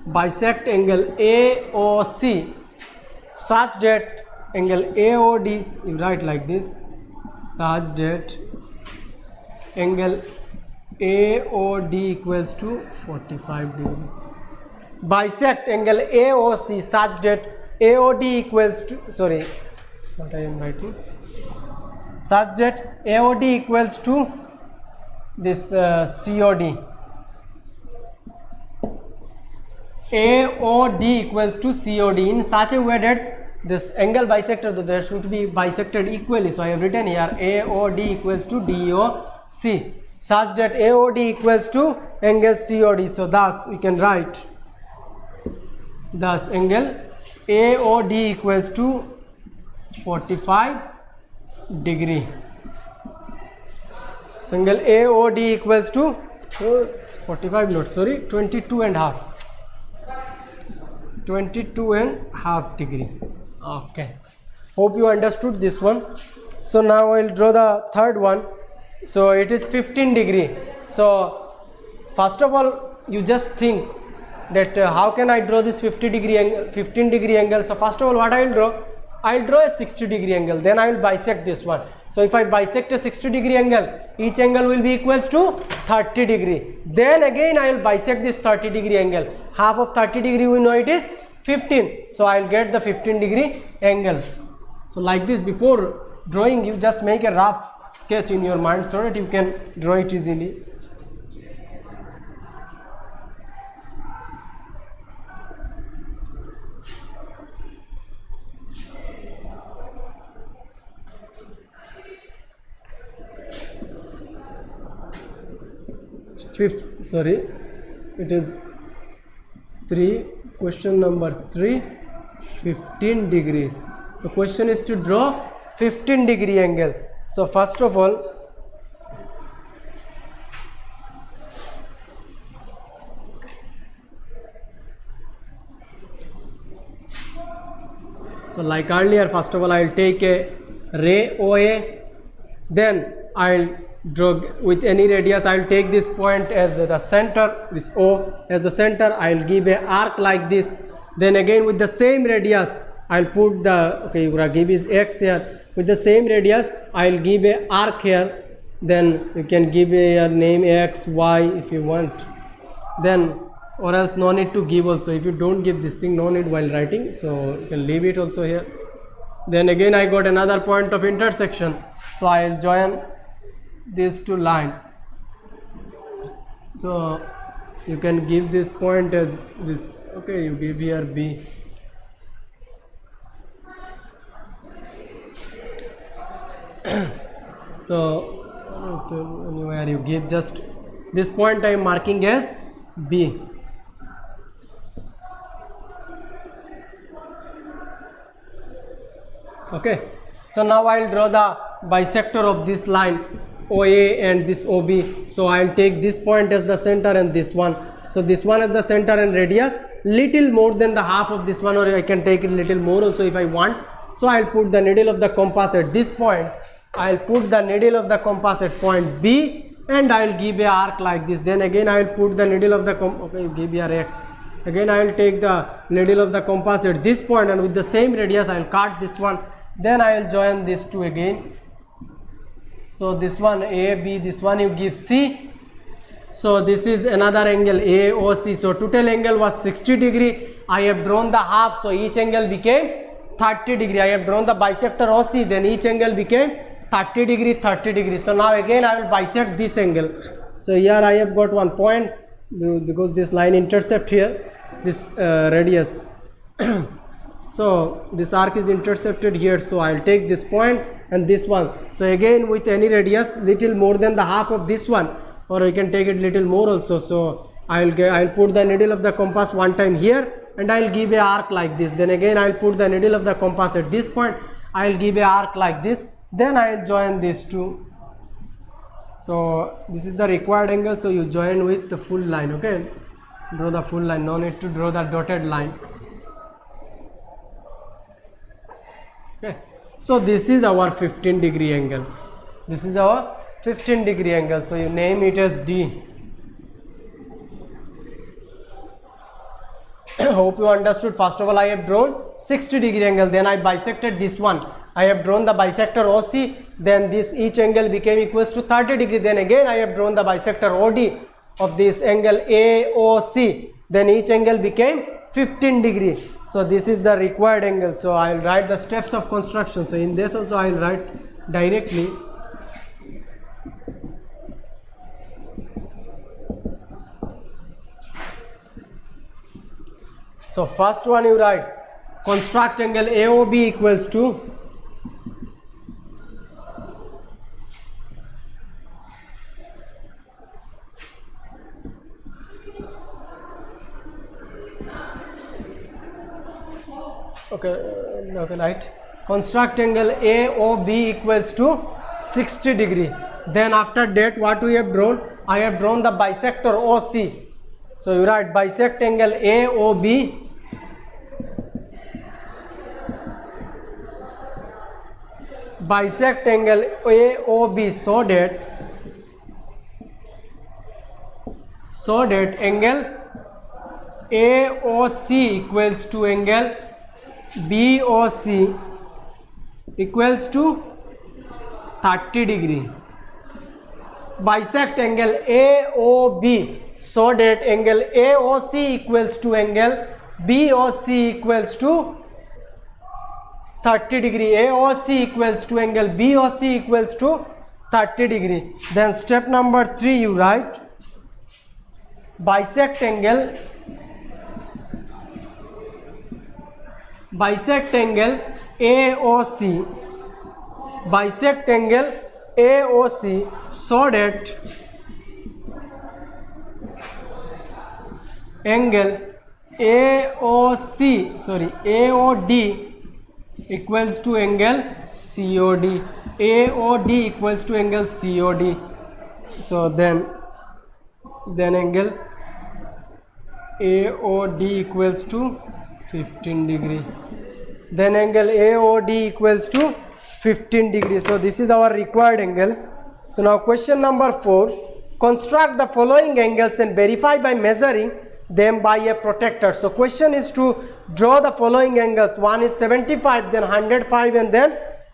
bisect angle AOC such that angle AOD, you write like this, such that angle AOD equals to 45 degree. Bisect angle AOC such that AOD equals to, sorry, what I am writing, such that AOD equals to this COD. AOD equals to COD in such a way that this angle bisector, there should be bisected equally. So I have written here AOD equals to DOC such that AOD equals to angle COD. So thus we can write thus angle AOD equals to 45 degree. So angle AOD equals to 45 not sorry 22 and half 22.5 degree. Okay, hope you understood this one. So now I'll draw the third one. So it is 15 degree. So first of all you just think that how can I draw this 15 degree angle. So first of all what I will draw, I'll draw a 60 degree angle, then I will bisect this one. So if I bisect a 60 degree angle, each angle will be equals to 30 degree. Then again I will bisect this 30 degree angle. Half of 30 degree we know it is 15. So I will get the 15 degree angle. So like this, before drawing you just make a rough sketch in your mind so that you can draw it easily. Sorry, it is 3, question number 3, 15 degree. So question is to draw 15 degree angle. So first of all like earlier, first of all I will take a ray OA, then I will draw with any radius. I will take this point as the center, this O as the center. I will give a arc like this. Then again with the same radius I will put the, okay, you give is X here. With the same radius I will give a arc here. Then you can give a name X, Y if you want. Then or else no need to give also. If you don't give this thing, no need while writing. So you can leave it also here. Then again I got another point of intersection. So I will join these two lines. So you can give this point as this, okay, you give here B. So anywhere you give just this point I am marking as B. Okay, so now I will draw the bisector of this line OA and this OB. So I will take this point as the center and this one. So this one as the center and radius little more than the half of this one, or I can take it little more also if I want. So I will put the needle of the compass at this point. I will put the needle of the compass at point B and I will give a arc like this. Then again I will put the needle of the okay, give here X. Again I will take the needle of the compass at this point and with the same radius I will cut this one. Then I will join these two again. So this one A, B, this one you give C. So this is another angle AOC. So total angle was 60 degree. I have drawn the half, so each angle became 30 degree. I have drawn the bisector OC, then each angle became 30 degree, 30 degree. So now again I will bisect this angle. So here I have got one point because this line intercept here, this radius. So this arc is intercepted here, so I will take this point and this one. So again with any radius little more than the half of this one, or you can take it little more also. So I will put the needle of the compass one time here and I will give a arc like this. Then again I will put the needle of the compass at this point. I will give a arc like this. Then I will join these two. So this is the required angle. So you join with the full line. Okay, draw the full line. No need to draw the dotted line. Okay, so this is our 15 degree angle. This is our 15 degree angle. So you name it as D. Hope you understood. First of all I have drawn 60 degree angle, then I bisected this one. I have drawn the bisector OC, then this each angle became equals to 30 degree. Then again I have drawn the bisector OD of this angle AOC, then each angle became 15 degree. So this is the required angle. So I will write the steps of construction. So in this also I will write directly. So first one you write construct angle AOB equals to okay, right. Construct angle AOB equals to 60 degree. Then after that, what we have drawn? I have drawn the bisector OC. So you write bisect angle AOB bisect angle AOB so that angle AOC equals to angle BOC equals to 30 degree. Bisect angle AOB so that angle AOC equals to angle BOC equals to 30 degree. AOC equals to angle BOC equals to 30 degree. Then step number 3 you write bisect angle AOC so that angle AOD equals to angle COD. AOD equals to angle COD. So then angle AOD equals to 15 degree. Then angle AOD equals to 15 degree. So this is our required angle. So now question number 4. Construct the following angles and verify by measuring them by a protractor. So question is to draw the following angles. One is 75, then 105, and then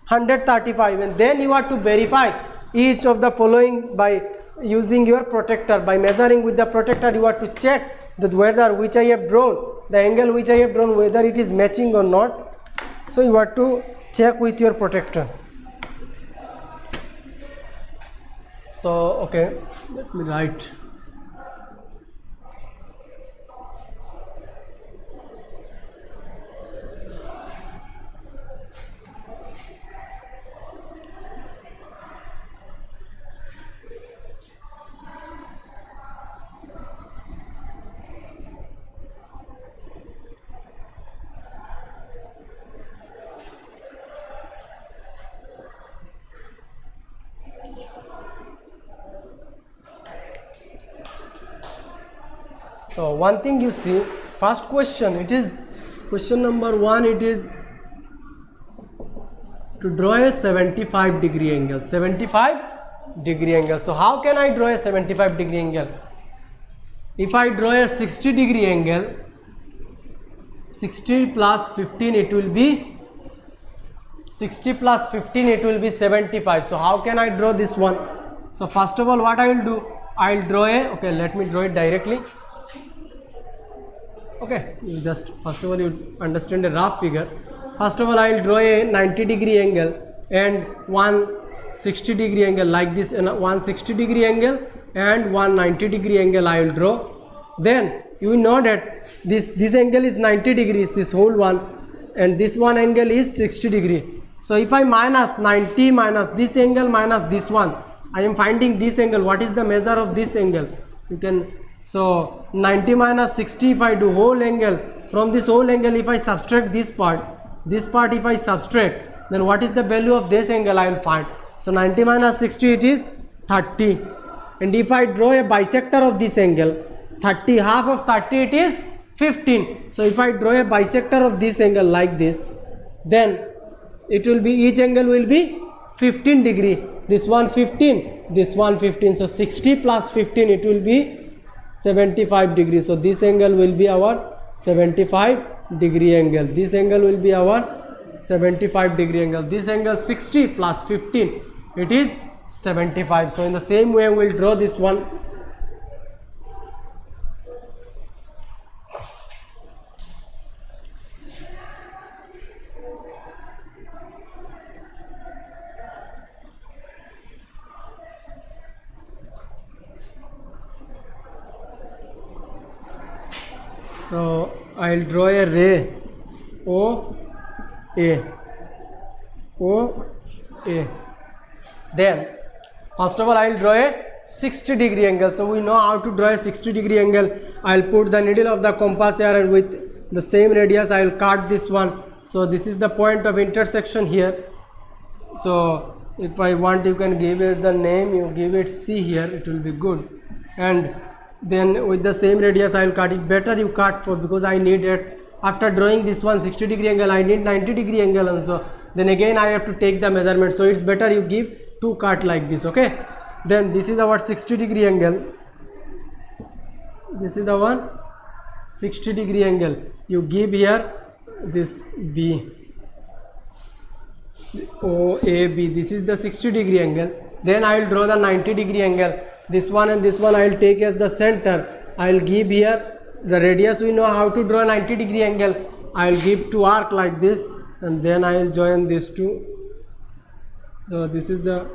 135, and then you have to verify each of the following by using your protractor. By measuring with the protractor, you have to check that whether which I have drawn, the angle which I have drawn, whether it is matching or not. So you have to check with your protractor. So okay, let me write. So one thing you see, first question, it is question number 1, it is to draw a 75 degree angle. 75 degree angle. So how can I draw a 75 degree angle? If I draw a 60 degree angle, 60 plus 15 it will be 60 plus 15 it will be 75. So how can I draw this one? So first of all, what I will do, I will draw a, okay, let me draw it directly. Okay, you just first of all you understand a rough figure. First of all, I will draw a 90 degree angle and 160 degree angle like this, and 160 degree angle and 190 degree angle I will draw. Then you know that this angle is 90 degrees, this whole one, and this one angle is 60 degree. So if I minus 90 minus this angle minus this one, I am finding this angle. What is the measure of this angle? You can, so 90 minus 60, if I do whole angle, from this whole angle if I subtract this part if I subtract, then what is the value of this angle I will find. So 90 minus 60 it is 30, and if I draw a bisector of this angle, 30, half of 30 it is 15. So if I draw a bisector of this angle like this, then it will be, each angle will be 15 degree. This one 15, this one 15. So 60 plus 15 it will be 75 degrees. So this angle will be our 75 degree angle. This angle will be our 75 degree angle. This angle 60 plus 15 it is 75. So in the same way we will draw this one. So I will draw a ray OA. Then first of all I will draw a 60 degree angle. So we know how to draw a 60 degree angle. I will put the needle of the compass here, and with the same radius I will cut this one. So this is the point of intersection here. So if I want, you can give as the name, you give it C here, it will be good. And then with the same radius I will cut it. Better you cut for, because I need it. After drawing this one 60 degree angle, I need 90 degree angle also. Then again I have to take the measurement. So it's better you give two cut like this. Okay. Then this is our 60 degree angle. This is our 60 degree angle. You give here this B, OAB. This is the 60 degree angle. Then I will draw the 90 degree angle. This one and this one I will take as the center. I will give here the radius. We know how to draw 90 degree angle. I will give two arc like this, and then I will join these two. So this is the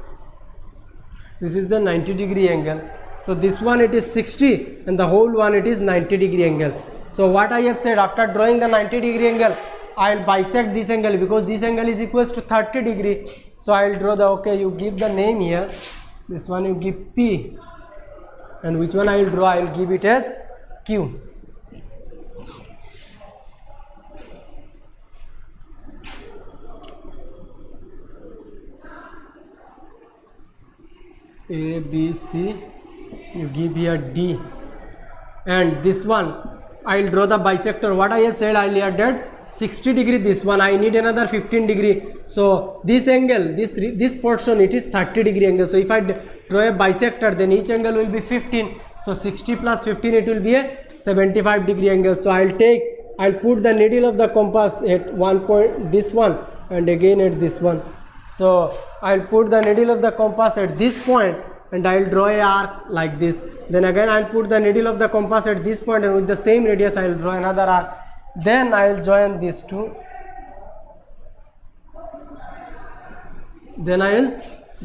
90 degree angle. So this one it is 60 and the whole one it is 90 degree angle. So what I have said, after drawing the 90 degree angle, I will bisect this angle, because this angle is equals to 30 degree. So I will draw the, okay, you give the name here. This one you give P, and which one I will draw, I will give it as Q. A, B, C, you give here D, and this one I will draw the bisector. What I have said earlier, that 60 degree, this one I need another 15 degree. So this angle, this portion, it is 30 degree angle. So if I draw a bisector, then each angle will be 15. So 60 plus 15, it will be a 75 degree angle. So I'll put the needle of the compass at one point, this one, and again at this one. So I'll put the needle of the compass at this point, and I'll draw a arc like this. Then again I'll put the needle of the compass at this point, and with the same radius I will draw another arc. Then I will join these two. Then I will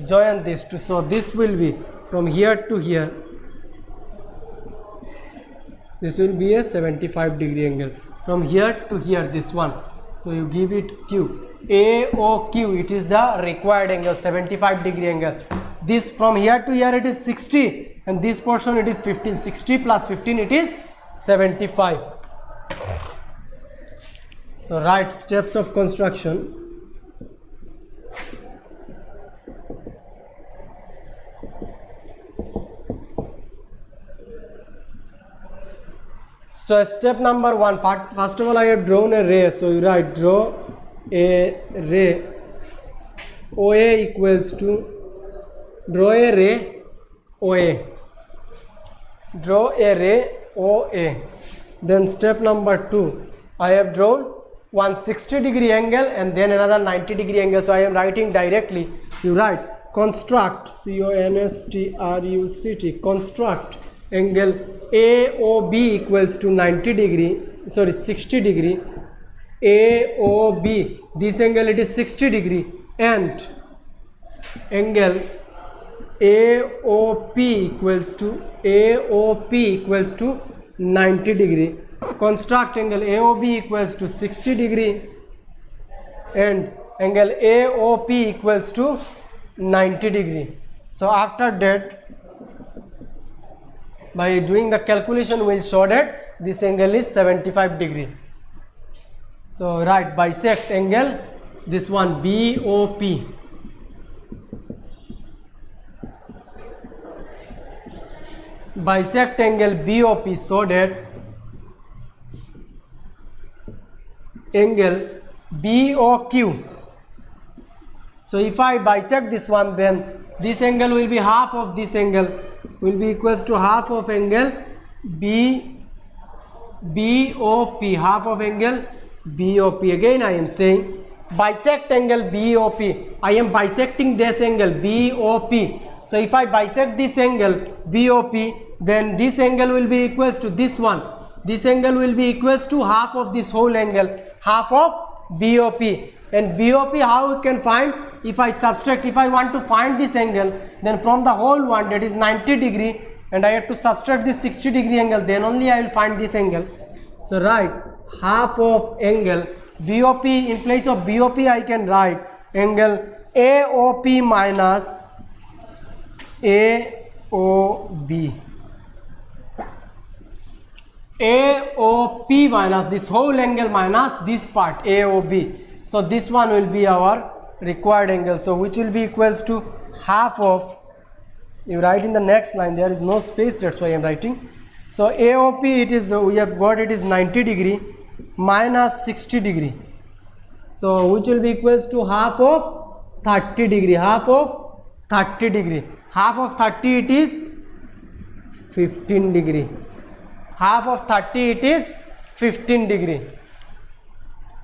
join these two. So this will be from here to here. This will be a 75 degree angle. From here to here, this one. So you give it Q. AOQ, it is the required angle, 75 degree angle. This from here to here it is 60, and this portion it is 15. 60 plus 15, it is 75. So write steps of construction. So step number 1, first of all I have drawn a ray. So you write, draw a ray. OA equals to, draw a ray OA. Draw a ray OA. Then step number 2, I have drawn 160 degree angle and then another 90 degree angle. So I am writing directly. You write construct, CONSTRUCT, construct angle AOB equals to 90 degree, sorry 60 degree. AOB, this angle it is 60 degree, and angle AOP equals to 90 degree. Construct angle AOB equals to 60 degree and angle AOP equals to 90 degree. So after that, by doing the calculation, we will show that this angle is 75 degree. So write bisect angle, this one BOP. Bisect angle BOP so that angle BOQ. So if I bisect this one, then this angle will be half of this angle, will be equals to half of angle BOP, half of angle BOP. Again I am saying bisect angle BOP. I am bisecting this angle BOP. So if I bisect this angle BOP, then this angle will be equals to this one. This angle will be equals to half of this whole angle, half of BOP. And BOP, how we can find? If I subtract, if I want to find this angle, then from the whole one, that is 90 degree, and I have to subtract this 60 degree angle, then only I will find this angle. So write half of angle BOP. In place of BOP, I can write angle AOP minus AOB. AOP minus this whole angle minus this part AOB. So this one will be our required angle. So which will be equals to half of, you write in the next line, there is no space, that's why I am writing. So AOP, it is, we have got it is 90 degree minus 60 degree. So which will be equals to half of 30 degree, half of 30 degree. Half of 30 it is 15 degree. Half of 30 it is 15 degree.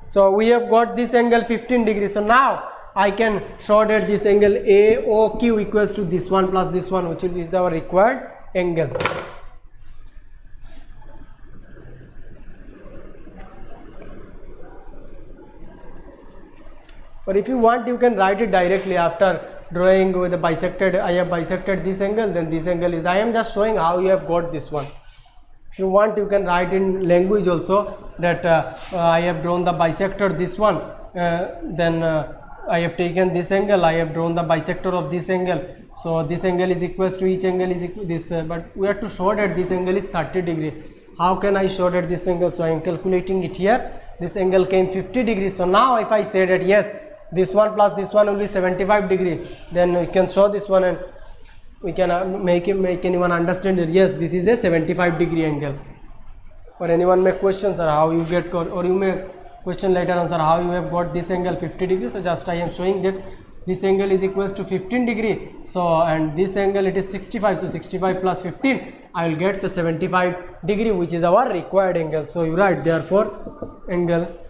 So we have got this angle 15 degree. So now I can show that this angle AOQ equals to this one plus this one, which is our required angle. But if you want, you can write it directly after drawing with the bisected. I have bisected this angle, then this angle is. I am just showing how you have got this one. If you want, you can write in language also that I have drawn the bisector this one, then I have taken this angle, I have drawn the bisector of this angle. So this angle is equals to, each angle is equal this, but we have to show that this angle is 30 degree. How can I show that this angle? So I am calculating it here. This angle came 50 degrees. So now if I say that yes, this one plus this one will be 75 degree, then we can show this one and we can make anyone understand that yes, this is a 75 degree angle. Or anyone may question, sir, how you get, or you may question later on, sir, how you have got this angle 50 degree. So just I am showing that this angle is equals to 15 degree. So and this angle it is 65. So 65 plus 15, I will get the 75 degree, which is our required angle. So you write therefore angle.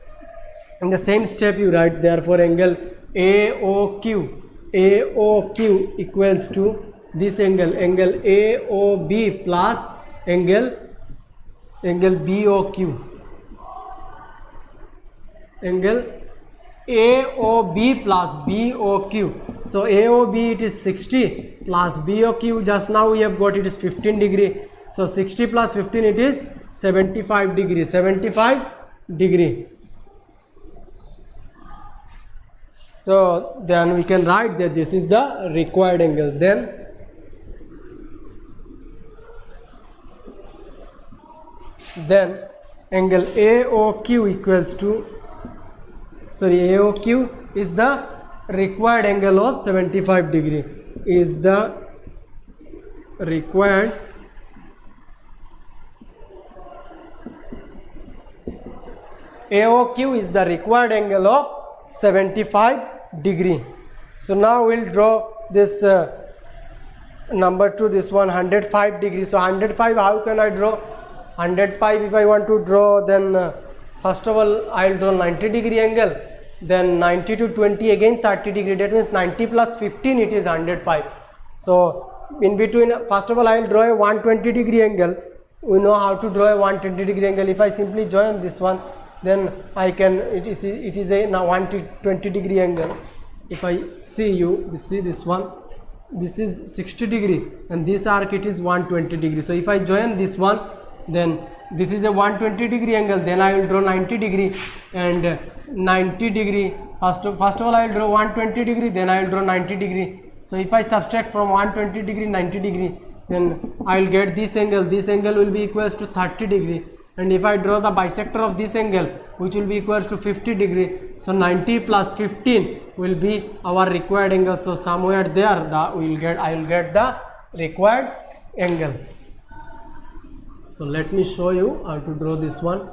In the same step you write therefore angle AOQ equals to this angle AOB plus angle BOQ, angle AOB plus BOQ. So AOB it is 60 plus BOQ, just now we have got it is 15 degree. So 60 plus 15 it is 75 degree, 75 degree. So then we can write that this is the required angle. Then angle AOQ equals to, sorry, AOQ is the required angle of 75 degree, is the required AOQ is the required angle of 75 degree. So now we'll draw this number 2, this one 105 degree. So 105, how can I draw 105? If I want to draw, then first of all I'll draw 90 degree angle, then 90 to 20 again 30 degree, that means 90 plus 15 it is 105. So in between, first of all I will draw a 120 degree angle. We know how to draw a 120 degree angle. If I simply join this one, then I can, it is a now 120 degree angle. If I see this one, this is 60 degree and this arc it is 120 degree. So if I join this one, then this is a 120 degree angle, then I will draw 90 degree and 90 degree. First of all I will draw 120 degree, then I will draw 90 degree. So if I subtract from 120 degree 90 degree, then I will get this angle. This angle will be equals to 30 degree. And if I draw the bisector of this angle, which will be equals to 50 degree, so 90 plus 15 will be our required angle. So somewhere there I will get the required angle. So let me show you how to draw this one.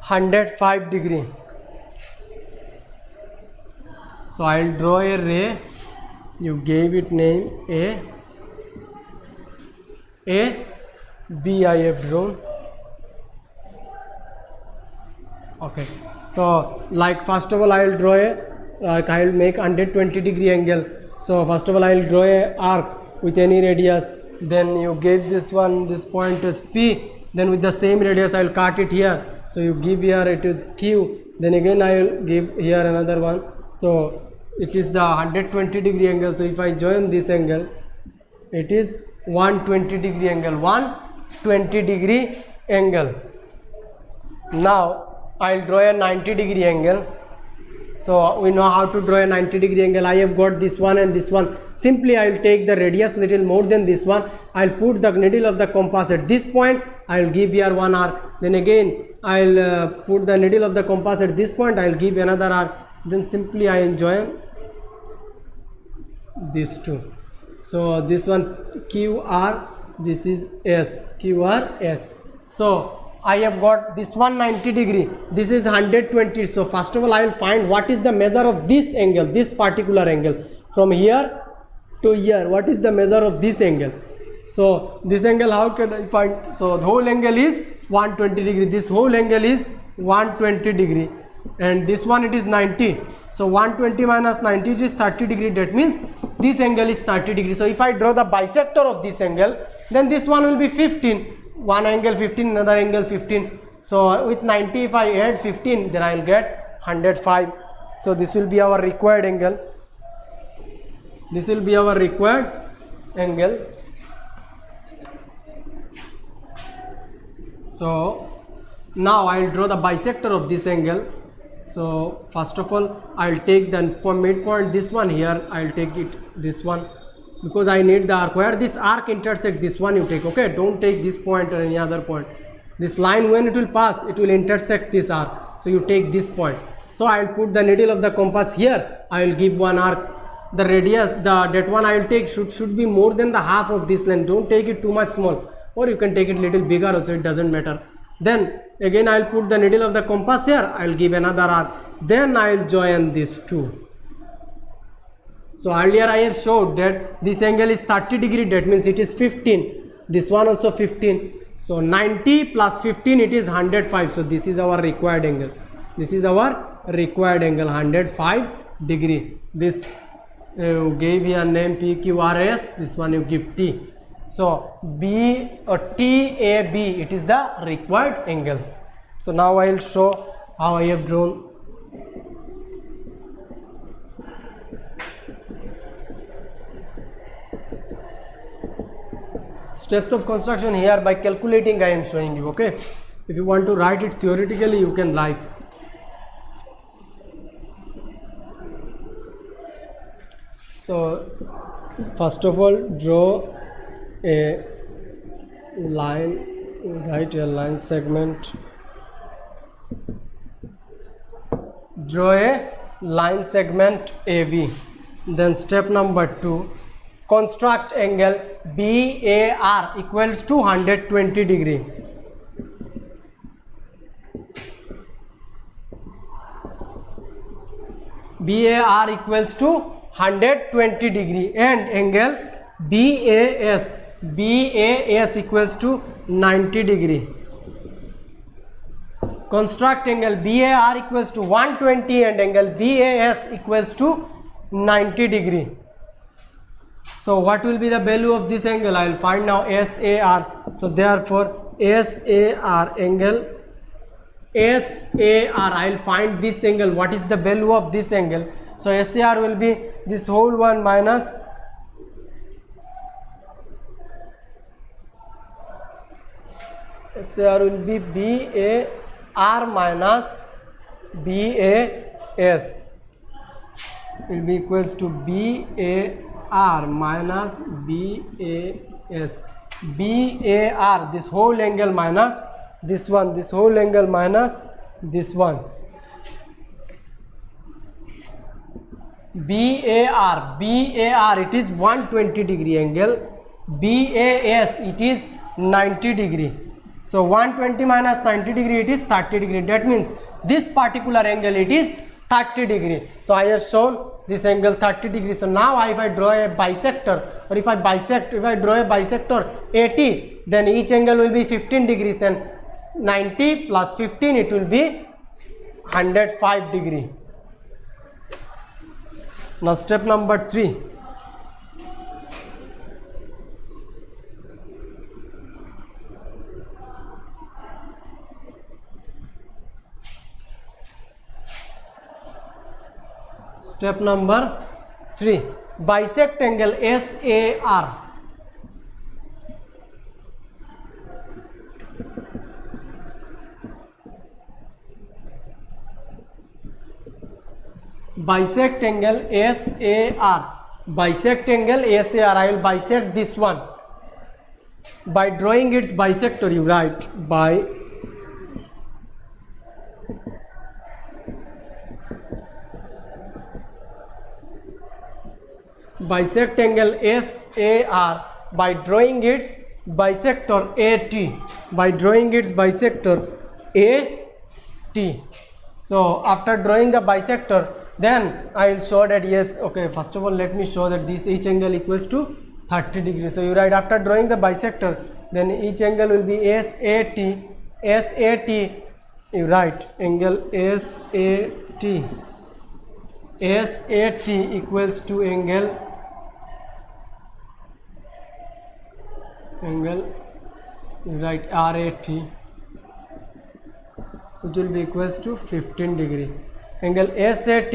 $105 degree. So I will draw a ray. You gave it name A, B I have drawn. Okay. So like first of all I will draw I will make 120 degree angle. So first of all I will draw a arc with any radius. Then you give this one, this point as P, then with the same radius I will cut it here. So you give here it is Q, then again I will give here another one. So it is the 120 degree angle. So if I join this angle, it is 120 degree angle, 120 degree angle. Now I will draw a 90 degree angle. So we know how to draw a 90 degree angle. I have got this one and this one. Simply I will take the radius little more than this one. I will put the needle of the compass at this point. I will give here one arc. Then again I will put the needle of the compass at this point. I will give another arc. Then simply I will join these two. So this one QR, this is S, QR, S. So I have got this 190 degree, this is 120. So first of all I will find what is the measure of this angle, this particular angle from here to here. What is the measure of this angle? So this angle how can I find? So the whole angle is 120 degree, this whole angle is 120 degree, and this one it is 90. So 120 minus 90 is 30 degree. That means this angle is 30 degree. So if I draw the bisector of this angle, then this one will be 15. One angle 15, another angle 15. So with 90 if I add 15, then I will get 105. So this will be our required angle. This will be our required angle. So now I will draw the bisector of this angle. So first of all I will take the midpoint, this one here, I will take it this one, because I need the arc. Where this arc intersect, this one you take, okay? Don't take this point or any other point. This line, when it will pass, it will intersect this arc. So you take this point. So I will put the needle of the compass here. I will give one arc. The radius, that one I will take should be more than the half of this length. Don't take it too much small, or you can take it little bigger also, it doesn't matter. Then again I will put the needle of the compass here. I will give another arc. Then I will join these two. So earlier I have showed that this angle is 30 degree, that means it is 15. This one also 15. So 90 plus 15, it is 105. So this is our required angle. This is our required angle, 105 degree. This you gave here name PQRS, this one you give T. So B or TAB, it is the required angle. So now I will show how I have drawn. Steps of construction here by calculating I am showing you, okay? If you want to write it theoretically, you can write. So first of all draw a line, write a line segment, draw a line segment AB. Then step number 2, construct angle BAR equals to 120 degree. BAR equals to 120 degree, and angle BAS equals to 90 degree. Construct angle BAR equals to 120 and angle BAS equals to 90 degree. So what will be the value of this angle? I will find now SAR. So therefore SAR angle, SAR, I will find this angle. What is the value of this angle? So SAR will be this whole one minus SAR will be BAR minus BAS will be equals to BAR minus BAS. BAR, this whole angle minus this one, this whole angle minus this one. BAR, it is 120 degree angle. BAS, it is 90 degree. So 120 minus 90 degree, it is 30 degree. That means this particular angle, it is 30 degree. So I have shown this angle 30 degree. So now if I draw a bisector, or if I draw a bisector AT, then each angle will be 15 degrees, and 90 plus 15, it will be 105 degree. Now step number 3. Step number 3. Bisect angle SAR. Bisect angle SAR. Bisect angle SAR. I will bisect this one. By drawing its bisector, you write by bisect angle SAR by drawing its bisector AT. By drawing its bisector AT. So after drawing the bisector, then I will show that yes, okay, first of all let me show that this each angle equals to 30 degrees. So you write after drawing the bisector, then each angle will be SAT. SAT, you write angle SAT. SAT equals to angle you write RAT, which will be equals to 15 degree. Angle SAT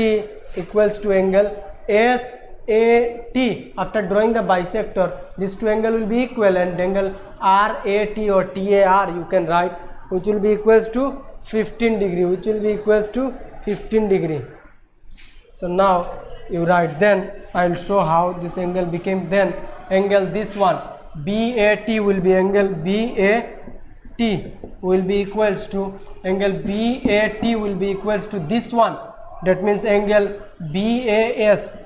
equals to angle SAT. After drawing the bisector, these two angles will be equal, and angle RAT or TAR you can write, which will be equals to 15 degree, which will be equals to 15 degree. So now you write, then I will show how this angle became. Then angle this one BAT will be angle BAT will be equals to angle BAT will be equals to this one. That means angle BAS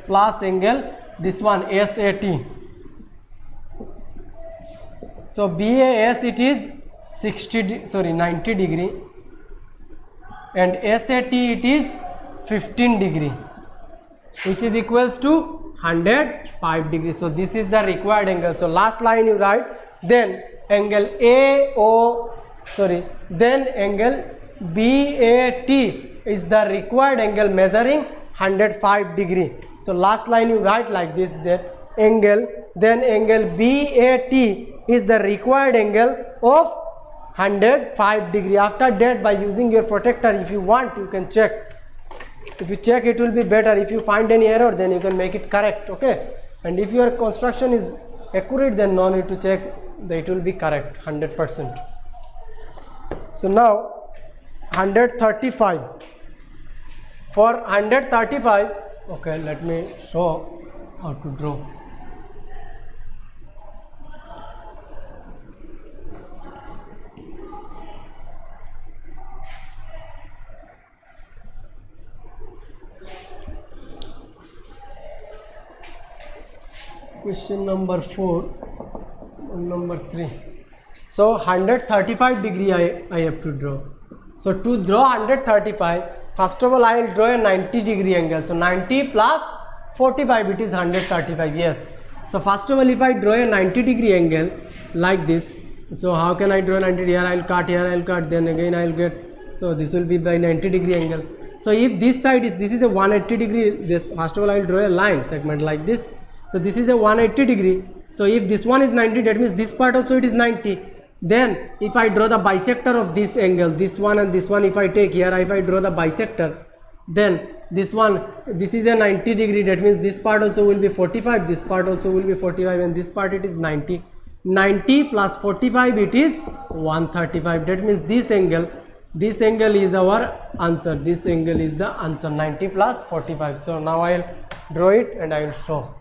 plus angle this one SAT. So BAS it is 90 degree, and SAT it is 15 degree, which is equals to 105 degrees. So this is the required angle. So last line you write, then angle then angle BAT is the required angle measuring 105 degree. So last line you write like this, that angle BAT is the required angle of 105 degree. After that, by using your protractor, if you want, you can check. If you check, it will be better. If you find any error, then you can make it correct, okay? And if your construction is accurate, then no need to check, it will be correct 100%. So now 135. For 135, okay, let me show how to draw. Question number 4, number 3. So 135 degree I have to draw. So to draw 135, first of all I will draw a 90 degree angle. So 90 plus 45, it is 135, yes. So first of all, if I draw a 90 degree angle like this, so how can I draw 90? Here I will cut, then again I will get, so this will be by 90 degree angle. So if this side is, this is a 180 degree, first of all I will draw a line segment like this. So this is a 180 degree. So if this one is 90, that means this part also it is 90. Then if I draw the bisector of this angle, this one and this one, if I take here, if I draw the bisector, then this one, this is a 90 degree, that means this part also will be 45, this part also will be 45, and this part it is 90. 90 plus 45, it is 135. That means this angle is our answer. This angle is the answer, 90 plus 45. So now I will draw it and I will show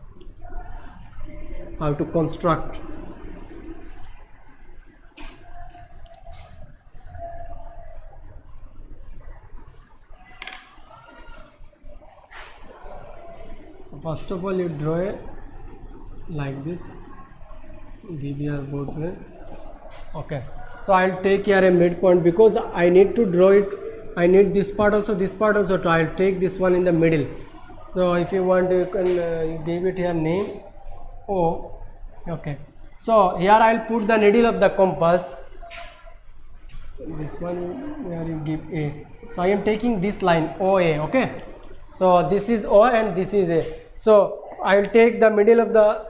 how to construct. First of all, you draw it like this, give here both way. Okay, so I'll take here a midpoint because I need to draw it. I need this part also, so I'll take this one in the middle. So if you want, you can you give it here name O. Okay, so here I'll put the needle of the compass. This one where you give A. So I am taking this line OA. Okay, so this is O and this is A. So I will take the middle of the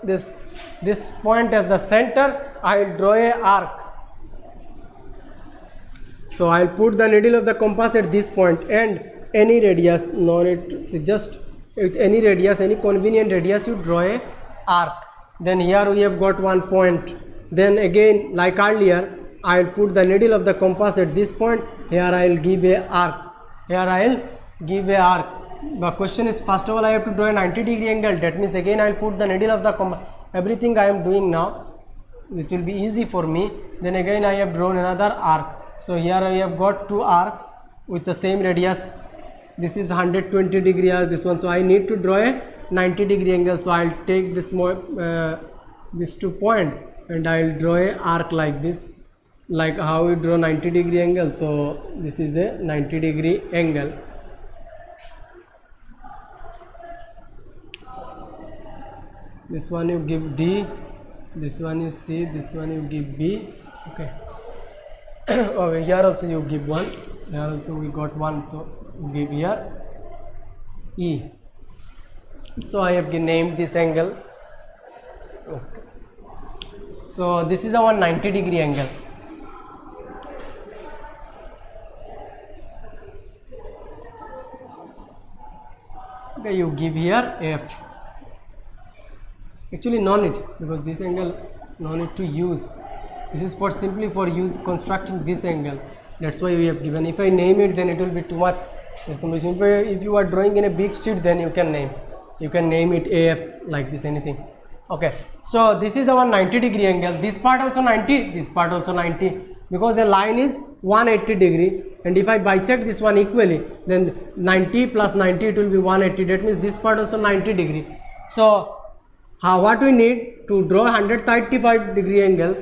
this point as the center. I will draw a arc. So I will put the needle of the compass at this point, and any radius, no need to, just with any radius, any convenient radius, you draw a arc. Then here we have got one point. Then again, like earlier, I will put the needle of the compass at this point. Here I will give a arc. Here I will give a arc. The question is, first of all, I have to draw a 90-degree angle. That means again I will put the needle of the compass. Everything I am doing now, it will be easy for me. Then again I have drawn another arc. So here I have got two arcs with the same radius. This is 120 degree, this one. So I need to draw a 90-degree angle. So I will take this these 2 points and I will draw a arc like this, like how we draw 90-degree angle. So this is a 90-degree angle. This one you give D, this one you C, this one you give B. Okay. Okay, here also you give 1. Here also we got 1, so give here E. So I have named this angle. Okay. So this is our 90-degree angle. Okay, you give here F. Actually no need, because this angle no need to use. This is for simply for constructing this angle. That's why we have given. If I name it, then it will be too much information. If you are drawing in a big sheet, then you can name. You can name it AF like this, anything. Okay. So this is our 90-degree angle. This part also 90. This part also 90. Because a line is 180 degree, and if I bisect this one equally, then 90 plus 90 it will be 180. That means this part also 90 degree. So what we need to draw 135-degree angle,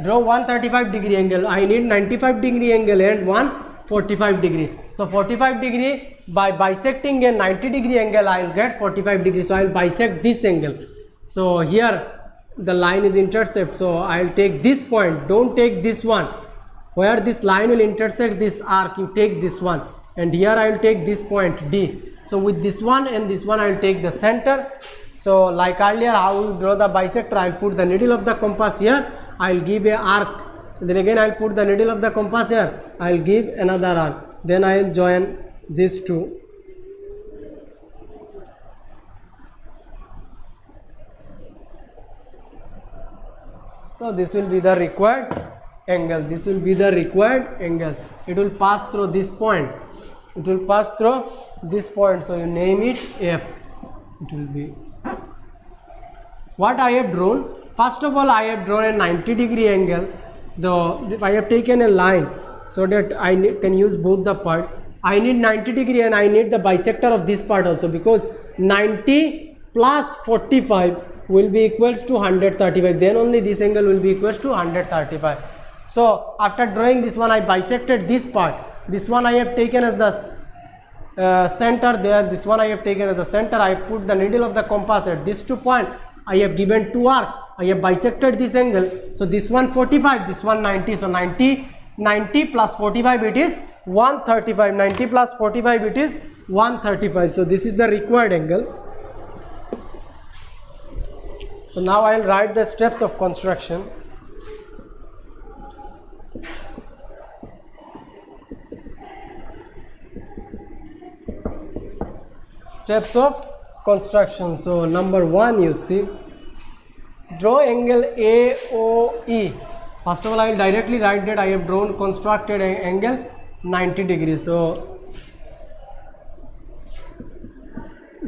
draw 135-degree angle, I need 95-degree angle and 145 degree. So 45 degree, by bisecting a 90-degree angle, I will get 45 degree. So I will bisect this angle. So here the line is intercept. So I will take this point. Don't take this one. Where this line will intersect this arc, you take this one. And here I will take this point D. So with this one and this one, I will take the center. So like earlier, how we draw the bisector, I will put the needle of the compass here, I will give a arc. Then again I will put the needle of the compass here, I will give another arc. Then I will join these two. So this will be the required angle. This will be the required angle. It will pass through this point. It will pass through this point. So you name it F. It will be. What I have drawn, first of all I have drawn a 90-degree angle. If I have taken a line so that I can use both the part, I need 90 degree and I need the bisector of this part also, because 90 plus 45 will be equals to 135. Then only this angle will be equals to 135. So after drawing this one, I bisected this part. This one I have taken as the center there. This one I have taken as the center. I put the needle of the compass at these 2 points. I have given 2 arcs. I have bisected this angle. So this one 45, this one 90. So 90 plus 45, it is 135. 90 plus 45, it is 135. So this is the required angle. So now I will write the steps of construction. Steps of construction. So number 1, you see, draw angle AOE. First of all, I will directly write that I have drawn constructed angle 90 degrees. So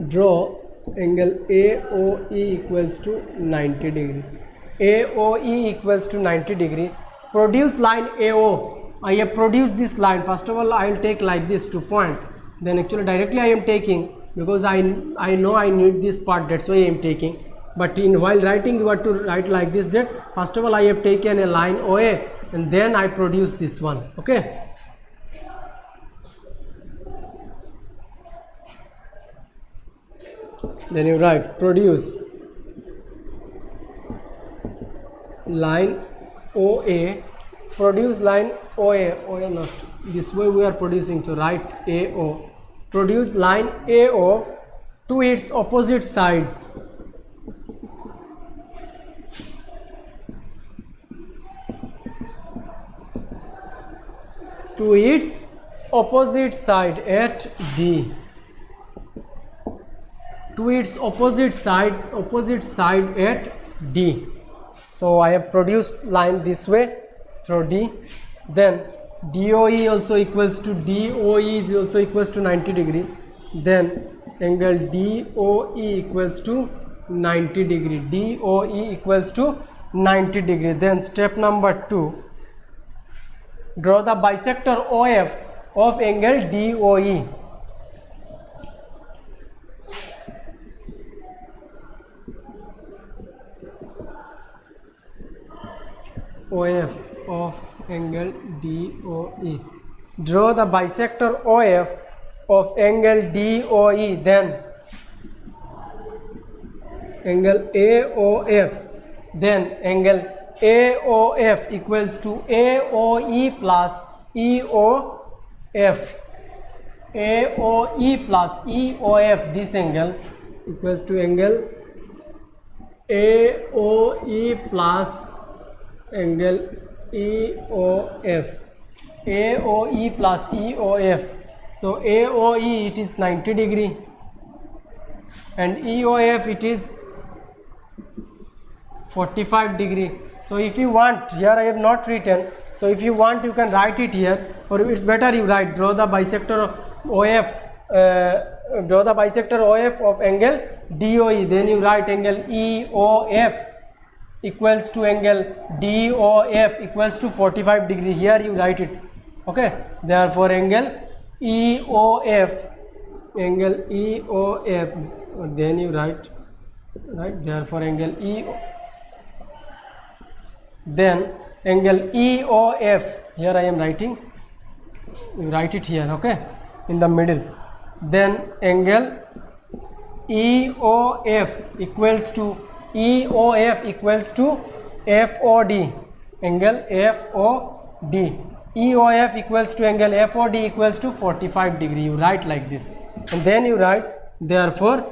draw angle AOE equals to 90 degree. AOE equals to 90 degree. Produce line AO. I have produced this line. First of all, I will take like this 2 point. Then actually directly I am taking, because I know I need this part, that's why I am taking. But while writing, you have to write like this, that first of all I have taken a line OA and then I produce this one. Okay. Then you write produce line OA, produce line OA not this way we are producing, so write AO, produce line AO to its opposite side. To its opposite side at D. To its opposite side at D. So I have produced line this way through D. Then DOE also equals to DOE is also equals to 90 degree. Then angle DOE equals to 90 degree. DOE equals to 90 degree. Then step number 2. Draw the bisector OF of angle DOE. OF of angle DOE. Draw the bisector OF of angle DOE. Then angle AOF. Then angle AOF equals to AOE plus EOF. AOE plus EOF. This angle equals to angle AOE plus angle EOF. AOE plus EOF. So AOE it is 90 degree and EOF it is 45 degree. So if you want, here I have not written, so if you want you can write it here, or it's better you write draw the bisector OF, draw the bisector OF of angle DOE. Then you write angle EOF equals to angle DOF equals to 45 degree. Here you write it. Okay, therefore angle EOF, then you write therefore angle then angle EOF, here I am writing, you write it here, okay, in the middle. Then angle EOF equals to FOD, angle FOD. EOF equals to angle FOD equals to 45 degree. You write like this, and then you write therefore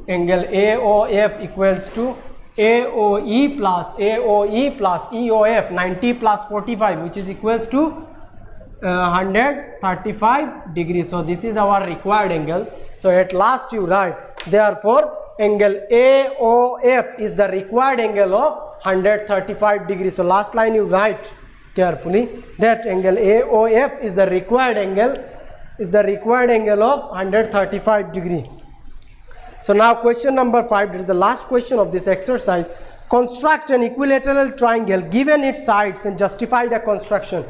angle AOF equals to AOE plus EOF 90 plus 45, which is equals to 135 degrees. So this is our required angle. So at last you write therefore angle AOF is the required angle of 135 degrees. So last line you write carefully that angle AOF is the required angle of 135 degree. So now question number 5, this is the last question of this exercise. Construct an equilateral triangle given its sides and justify the construction.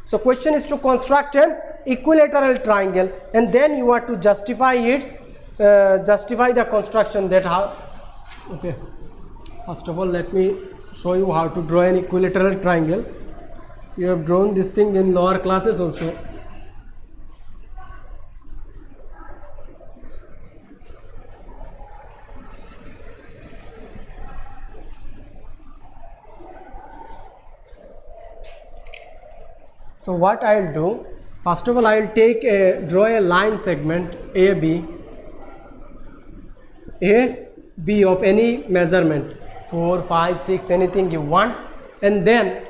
So question is to construct an equilateral triangle and then you are to justify its justify the construction. That how, okay, first of all let me show you how to draw an equilateral triangle. You have drawn this thing in lower classes also. So what I will do, first of all I will take draw a line segment AB of any measurement 4, 5, 6, anything you want, and then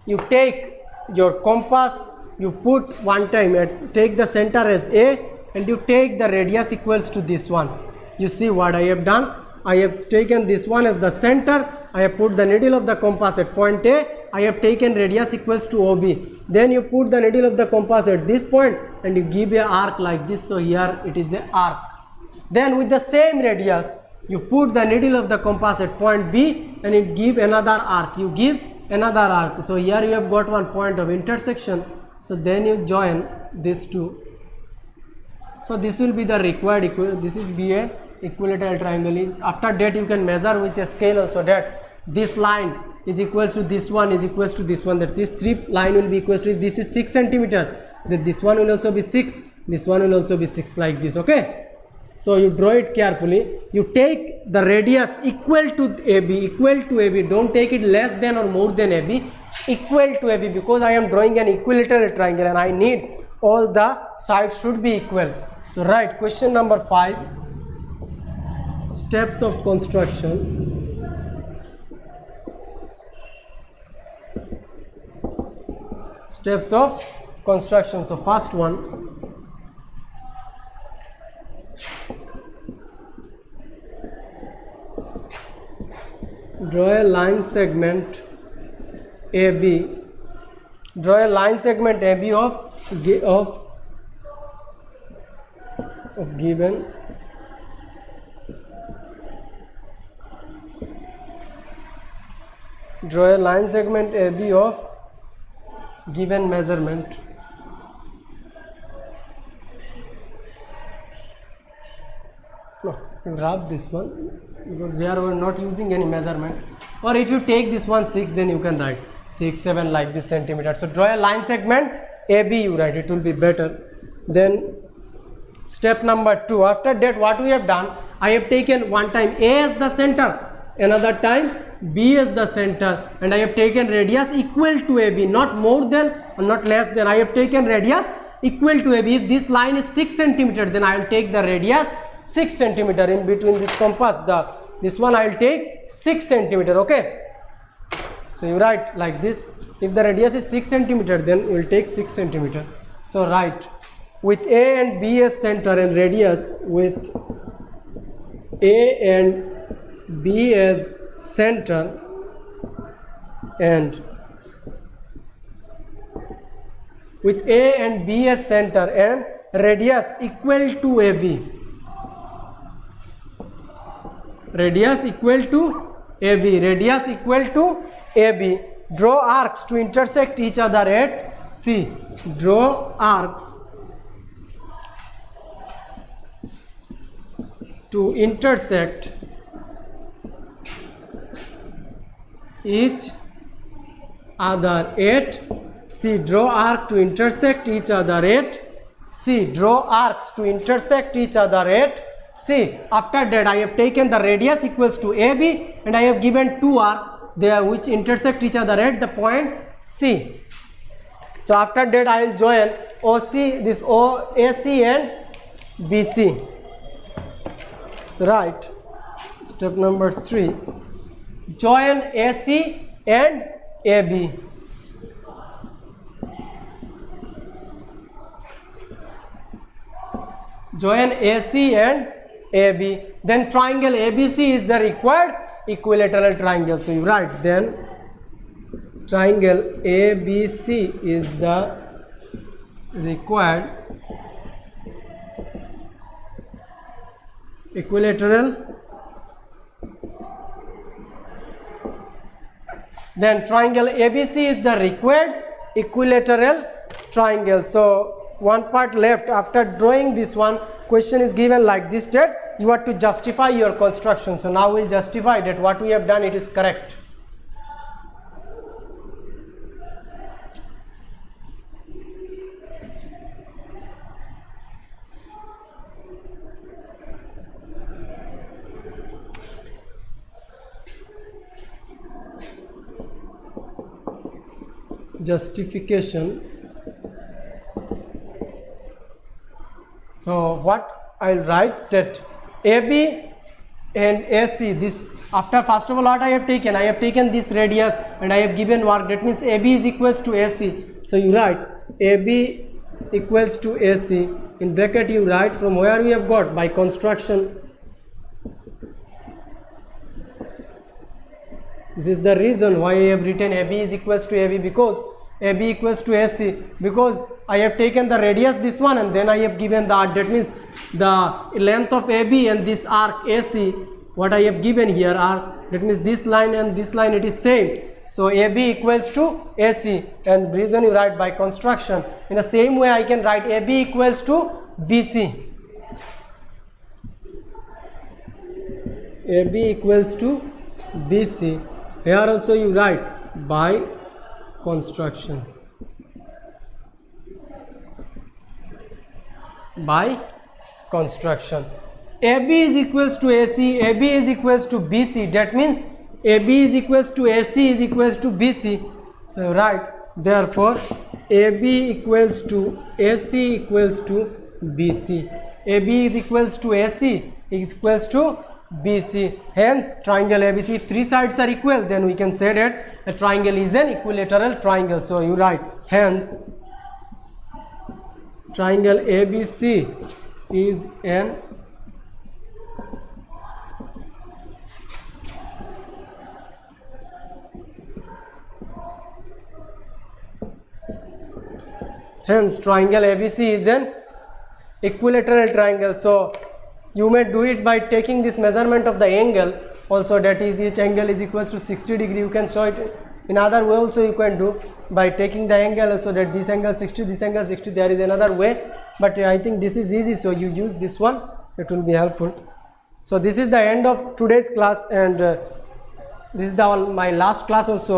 you take your compass, you put one time, take the center as A and you take the radius equals to this one. You see what I have done? I have taken this one as the center, I have put the needle of the compass at point A, I have taken radius equals to OB. Then you put the needle of the compass at this point and you give a arc like this. So here it is a arc. Then with the same radius you put the needle of the compass at point B and it give another arc. You give another arc. So here you have got one point of intersection. So then you join these two. So this will be the required this is be a equilateral triangle. After that you can measure with a scale also that this line is equals to this one is equals to this one, that this three line will be equals to, this is 6 centimeter, that this one will also be 6, this one will also be 6, like this. Okay, so you draw it carefully. You take the radius equal to AB, don't take it less than or more than AB, equal to AB, because I am drawing an equilateral triangle and I need all the sides should be equal. So right, question number 5, steps of construction. Steps of construction. So first one, Draw a line segment AB. Draw a line segment AB of given draw a line segment AB of given measurement. No, you grab this one because here we are not using any measurement. Or if you take this one 6, then you can write 6, 7 like this centimeter. So draw a line segment AB, you write, it will be better. Then step number 2. After that, what we have done, I have taken one time A as the center, another time B as the center, and I have taken radius equal to AB, not more than or not less than. I have taken radius equal to AB. If this line is 6 centimeter, then I will take the radius 6 centimeter in between this compass. This one I will take 6 centimeter. Okay. So you write like this. If the radius is 6 centimeter, then we will take 6 centimeter. So write with A and B as center and radius, with A and B as center and with A and B as center and radius equal to AB. Radius equal to AB. Radius equal to AB. Draw arcs to intersect each other at C. Draw arcs to intersect each other at C. Draw arc to intersect each other at C. Draw arcs to intersect each other at C. After that, I have taken the radius equals to AB and I have given two arcs there which intersect each other at the point C. So after that, I will join OC, this OAC and BC. So right, step number 3. Join AC and AB. Join AC and AB. Then triangle ABC is the required equilateral triangle. So you write then triangle ABC is the required equilateral. Then triangle ABC is the required equilateral triangle. So one part left. After drawing this one, question is given like this, that you have to justify your construction. So now we'll justify that what we have done, it is correct. Justification. So what I'll write, that AB and AC, this after first of all what I have taken this radius and I have given work, that means AB is equals to AC. So you write AB equals to AC, in bracket you write from where we have got by construction. This is the reason why I have written AB is equals to AB, because AB equals to AC, because I have taken the radius this one and then I have given the arc, that means the length of AB and this arc AC, what I have given here are, that means this line and this line, it is same. So AB equals to AC, and reason you write by construction. In the same way I can write AB equals to BC. AB equals to BC. Here also you write by construction. By construction. AB is equals to AC, AB is equals to BC, that means AB is equals to AC is equals to BC. So right, therefore AB equals to AC equals to BC. AB is equals to AC is equals to BC. Hence triangle ABC, if three sides are equal, then we can say that a triangle is an equilateral triangle. So you write hence triangle ABC is an Hence triangle ABC is an equilateral triangle. So you may do it by taking this measurement of the angle also, that is each angle is equals to 60 degree. You can show it in other way also, you can do by taking the angle, so that this angle 60, this angle 60. There is another way, but I think this is easy, so you use this one, it will be helpful. So this is the end of today's class, and this is my last class also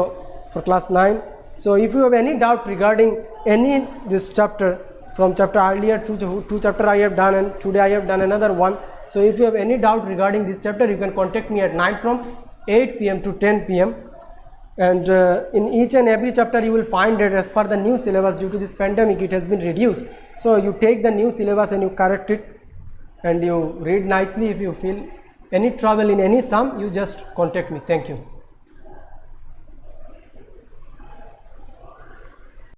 for class 9. So if you have any doubt regarding any this chapter, from chapter earlier two chapter I have done, and today I have done another one. So if you have any doubt regarding this chapter, you can contact me at night from 8 p.m. to 10 p.m. and in each and every chapter you will find that as per the new syllabus, due to this pandemic it has been reduced. So you take the new syllabus and you correct it and you read nicely. If you feel any trouble in any sum, you just contact me. Thank you.